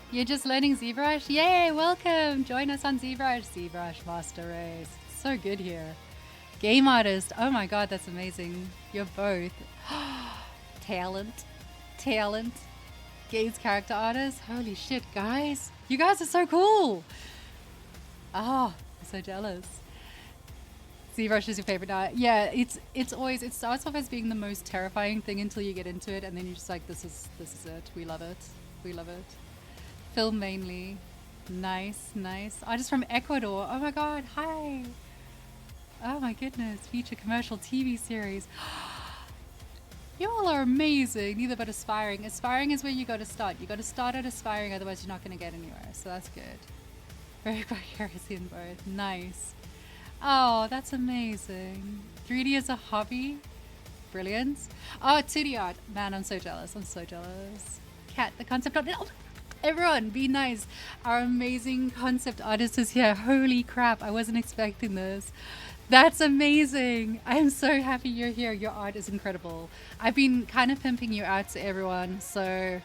You're just learning ZBrush? Yay, welcome! Join us on ZBrush. ZBrush Master Race. So good here. Game artist. Oh my god, that's amazing. You're both. Talent. Talent. Games character artist. Holy shit, guys. You guys are so cool. Oh, I'm so jealous. ZBrush is your favorite now. Yeah, it starts off as being the most terrifying thing until you get into it, and then you're just like, this is it. We love it. We love it. Film mainly. Nice, nice. Artist from Ecuador. Oh my god, hi. Oh my goodness, feature commercial TV series. You all are amazing. Neither but aspiring. Aspiring is where you got to start. You got to start at aspiring, otherwise you're not going to get anywhere. So that's good. Very heresy in both. Nice. Oh, that's amazing. 3D is a hobby. Brilliant. Oh, 2D art. Man, I'm so jealous. I'm so jealous. Cat, the concept art. Oh, everyone, be nice. Our amazing concept artist is here. Holy crap, I wasn't expecting this. That's amazing. I'm so happy you're here. Your art is incredible. I've been kind of pimping you out to everyone, so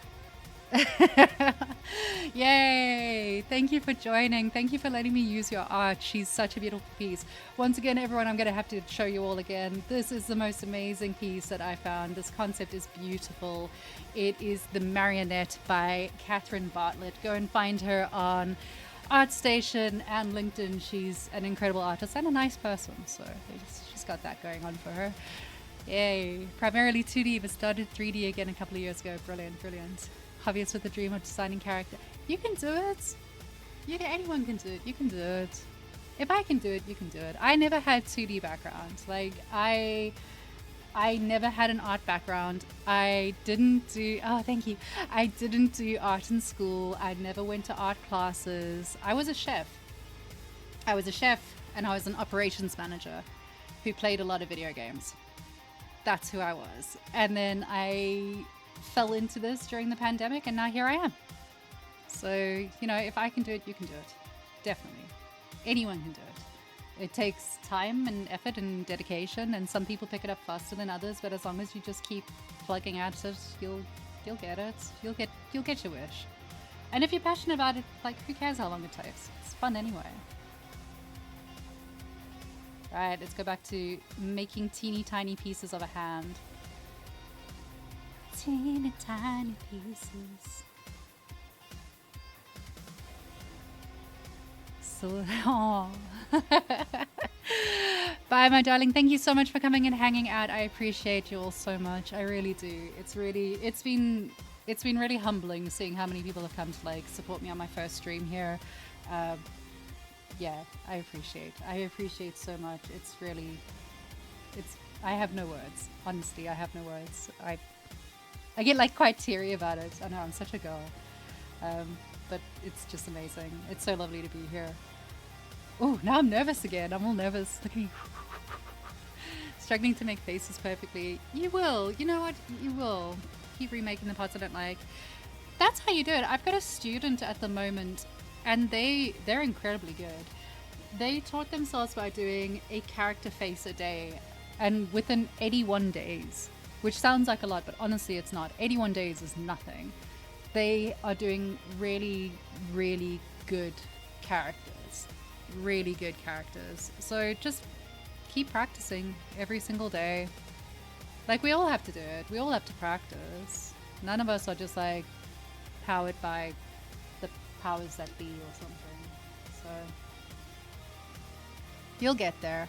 yay. Thank you for joining. Thank you for letting me use your art. She's such a beautiful piece. Once again, everyone, I'm going to have to show you all again. This is the most amazing piece that I found. This concept is beautiful. It is the Marionette by Catherine Bartlett. Go and find her on ArtStation and LinkedIn. She's an incredible artist and a nice person, so she's got that going on for her. Yay. Primarily 2D, but started 3D again a couple of years ago. Brilliant, brilliant. Hobbyist with a dream of designing character. You can do it. Anyone can do it. You can do it. If I can do it, you can do it. I never had 2D background. Like, I never had an art background. I didn't do, oh, thank you. I didn't do art in school. I never went to art classes. I was a chef. I was a chef and I was an operations manager who played a lot of video games. That's who I was. And then I fell into this during the pandemic and now here I am. So, you know, if I can do it, you can do it. Definitely. Anyone can do it. It takes time and effort and dedication, and some people pick it up faster than others, but as long as you just keep plugging at it, you'll get it. You'll get your wish. And if you're passionate about it, like, who cares how long it takes? It's fun anyway. Right, let's go back to making teeny tiny pieces of a hand. Teeny tiny pieces. So, oh. Bye, my darling. Thank you so much for coming and hanging out. I appreciate you all so much. I really do. It's been really humbling seeing how many people have come to like support me on my first stream here. Yeah, I appreciate so much. I have no words. Honestly, I have no words. I get like quite teary about it. I know, I'm such a girl. But it's just amazing. It's so lovely to be here. Oh, now I'm nervous again. I'm all nervous. Look at me. Struggling to make faces perfectly. You will. You know what? You will. Keep remaking the parts I don't like. That's how you do it. I've got a student at the moment, and they're incredibly good. They taught themselves by doing a character face a day. And within 81 days, which sounds like a lot, but honestly it's not. 81 days is nothing. They are doing really, really good characters. Really good characters. So just keep practicing every single day. Like, we all have to do it. We all have to practice. None of us are just like powered by the powers that be or something. So you'll get there.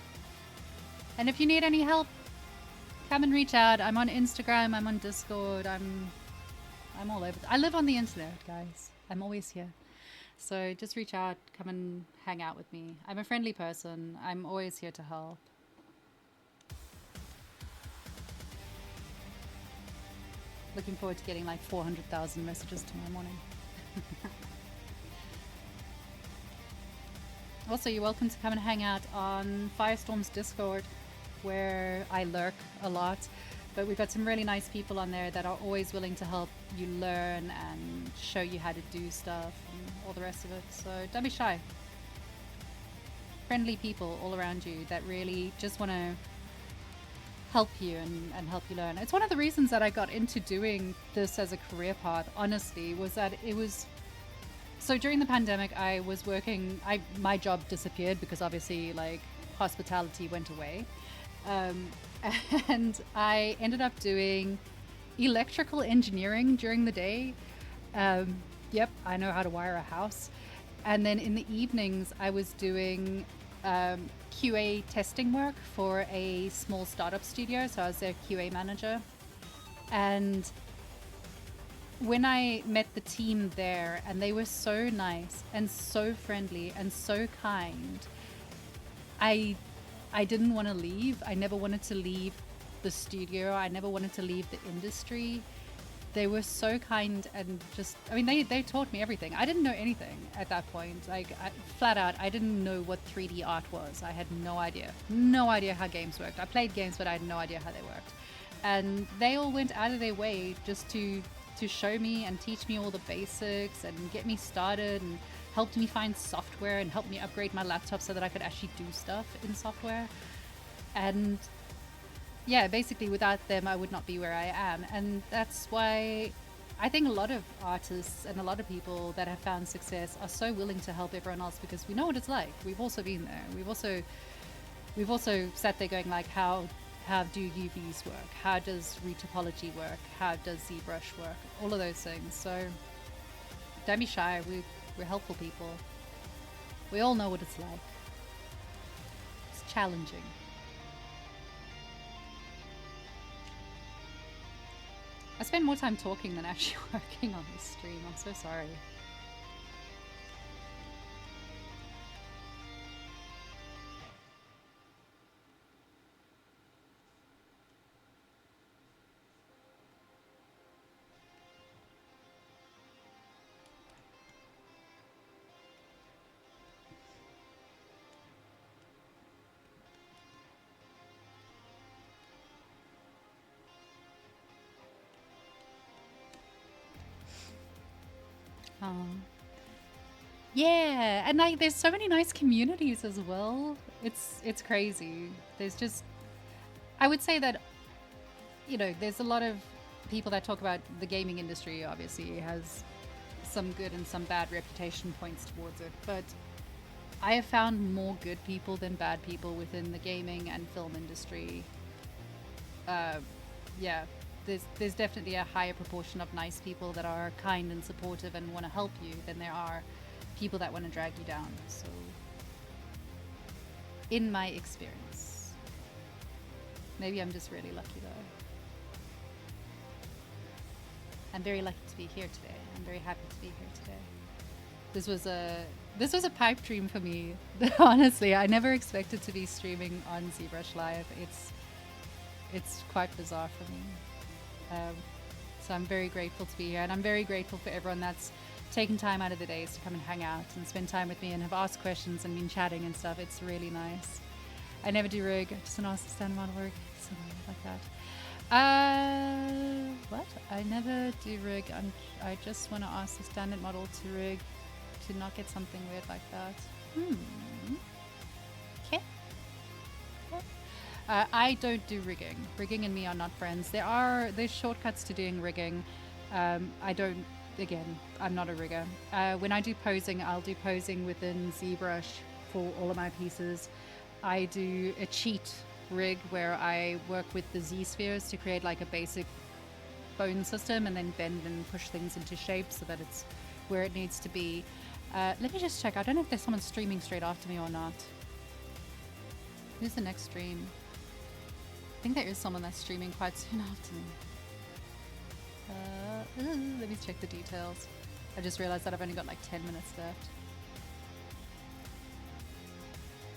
And if you need any help, come and reach out. I'm on Instagram, I'm on Discord, I'm all over. I live on the internet, guys. I'm always here. So just reach out, come and hang out with me. I'm a friendly person. I'm always here to help. Looking forward to getting like 400,000 messages tomorrow morning. Also, you're welcome to come and hang out on Firestorm's Discord, where I lurk a lot. But we've got some really nice people on there that are always willing to help you learn and show you how to do stuff and all the rest of it. So don't be shy. Friendly people all around you that really just want to help you and help you learn. It's one of the reasons that I got into doing this as a career path, honestly, was that it was... So during the pandemic, I was working... my job disappeared because obviously, like, hospitality went away. And I ended up doing electrical engineering during the day. Yep, I know how to wire a house. And then in the evenings, I was doing QA testing work for a small startup studio. So I was their QA manager. And when I met the team there, and they were so nice and so friendly and so kind, I didn't want to leave. I never wanted to leave the studio. I never wanted to leave the industry. They were so kind and just, I mean, they taught me everything. I didn't know anything at that point. Like, flat out, I didn't know what 3D art was. I had no idea. No idea how games worked. I played games, but I had no idea how they worked. And they all went out of their way just to show me and teach me all the basics and get me started, and helped me find software and helped me upgrade my laptop so that I could actually do stuff in software. And yeah, basically without them, I would not be where I am. And that's why I think a lot of artists and a lot of people that have found success are so willing to help everyone else, because we know what it's like. We've also been there. We've also sat there going like, how do UVs work? How does retopology work? How does ZBrush work? All of those things. So don't be shy. We're helpful people. We all know what it's like. It's challenging. I spend more time talking than actually working on this stream. I'm so sorry. Yeah, and like there's so many nice communities as well. It's crazy. There's just, I would say that, you know, there's a lot of people that talk about the gaming industry. Obviously has some good and some bad reputation points towards it, but I have found more good people than bad people within the gaming and film industry. Yeah, there's definitely a higher proportion of nice people that are kind and supportive and want to help you than there are people that want to drag you down. So, in my experience, maybe I'm just really lucky though. I'm very lucky to be here today. I'm very happy to be here today. This was a pipe dream for me. Honestly, I never expected to be streaming on Zbrush Live. It's quite bizarre for me. So I'm very grateful to be here, and I'm very grateful for everyone that's taken time out of the days to come and hang out and spend time with me and have asked questions and been chatting and stuff. It's really nice. I never do rig, I just don't ask the standard model work, something like that. What? I never do rig. I just want to ask the standard model to rig to not get something weird like that. Okay. I don't do rigging. Rigging and me are not friends. There's shortcuts to doing rigging. I don't, again, I'm not a rigger. When I do posing, I'll do posing within ZBrush for all of my pieces. I do a cheat rig where I work with the Z spheres to create like a basic bone system and then bend and push things into shape so that it's where it needs to be. Let me just check. I don't know if there's someone streaming straight after me or not. Who's the next stream? I think there is someone that's streaming quite soon after me. Let me check the details. I just realized that I've only got like 10 minutes left.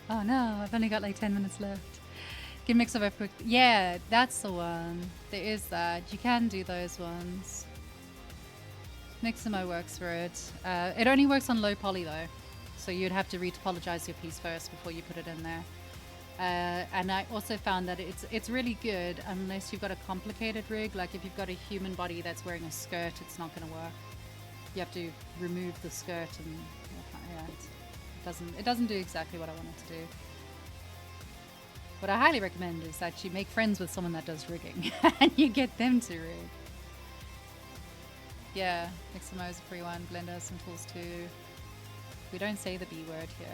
Oh no, I've only got like 10 minutes left. Give mix of a quick. Yeah, that's the one. There is that. You can do those ones. Mixamo works for it. It only works on low poly though. So you'd have to retopologize your piece first before you put it in there. And I also found that it's really good unless you've got a complicated rig. Like if you've got a human body that's wearing a skirt, it's not going to work. You have to remove the skirt and yeah, it doesn't do exactly what I want it to do. What I highly recommend is that you make friends with someone that does rigging and you get them to rig. Yeah, Mixamo is a free one. Blender has some tools too. We don't say the B word here.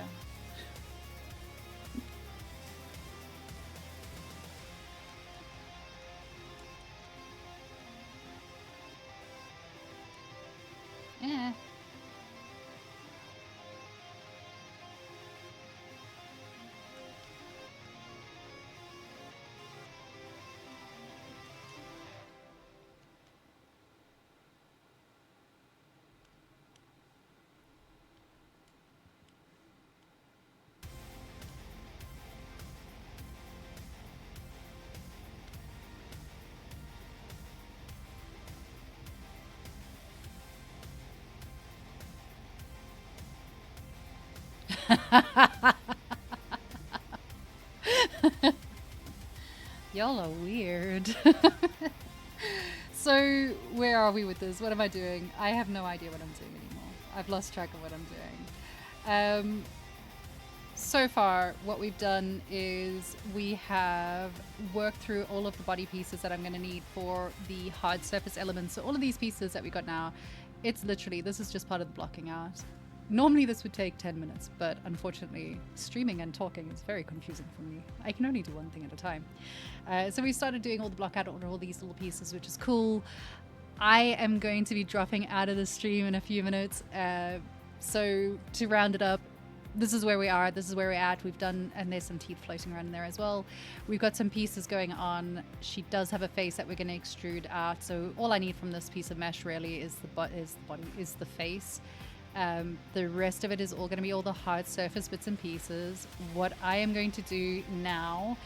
Yeah. Y'all are weird. So where are we with this? What am I doing? I have no idea what I'm doing anymore. I've lost track of what I'm doing. So far what we've done is we have worked through all of the body pieces that I'm going to need for the hard surface elements. So all of these pieces that we got now, it's literally, this is just part of the blocking out. Normally this would take 10 minutes, but unfortunately streaming and talking is very confusing for me. I can only do one thing at a time. So we started doing all the block out on all these little pieces, which is cool. I am going to be dropping out of the stream in a few minutes. So to round it up, this is where we are, this is where we're at. We've done, and there's some teeth floating around in there as well. We've got some pieces going on. She does have a face that we're going to extrude out. So all I need from this piece of mesh really is the face. The rest of it is all going to be all the hard surface bits and pieces. What I am going to do now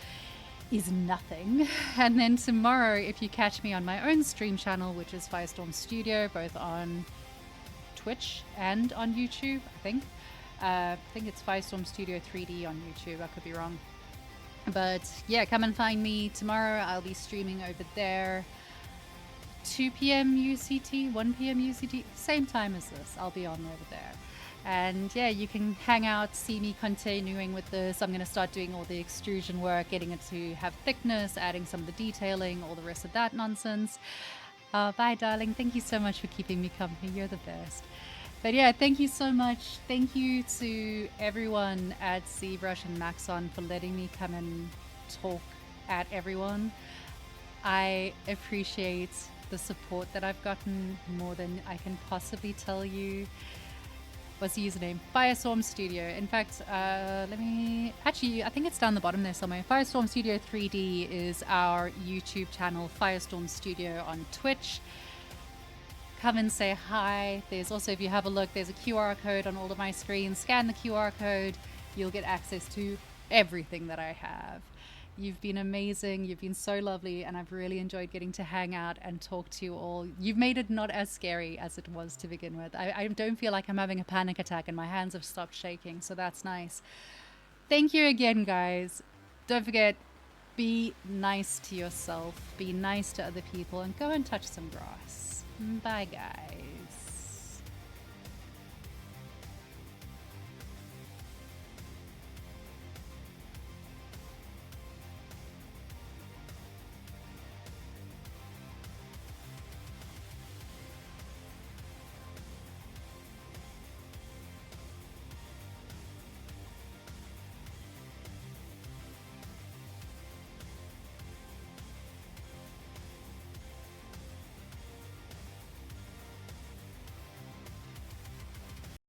is nothing. And then tomorrow, if you catch me on my own stream channel, which is Firestorm Studio, both on Twitch and on YouTube, I think it's Firestorm Studio 3D on YouTube. I could be wrong. But yeah, come and find me tomorrow. I'll be streaming over there. 2 p.m. UCT, 1 p.m. UCT, same time as this. I'll be on over there. And yeah, you can hang out, see me continuing with this. I'm going to start doing all the extrusion work, getting it to have thickness, adding some of the detailing, all the rest of that nonsense. Bye, darling. Thank you so much for keeping me company. You're the best. But yeah, thank you so much. Thank you to everyone at ZBrush and Maxon for letting me come and talk at everyone. I appreciate the support that I've gotten more than I can possibly tell you. What's the username? Firestorm Studio. In fact, I think it's down the bottom there somewhere. Firestorm Studio 3D is our YouTube channel. Firestorm Studio on Twitch. Come and say hi. There's also, if you have a look, there's a QR code on all of my screens. Scan the QR code. You'll get access to everything that I have. You've been amazing. You've been so lovely, and I've really enjoyed getting to hang out and talk to you all. You've made it not as scary as it was to begin with. I don't feel like I'm having a panic attack, and my hands have stopped shaking, so that's nice. Thank you again, guys. Don't forget, be nice to yourself, be nice to other people, and go and touch some grass. Bye, guys.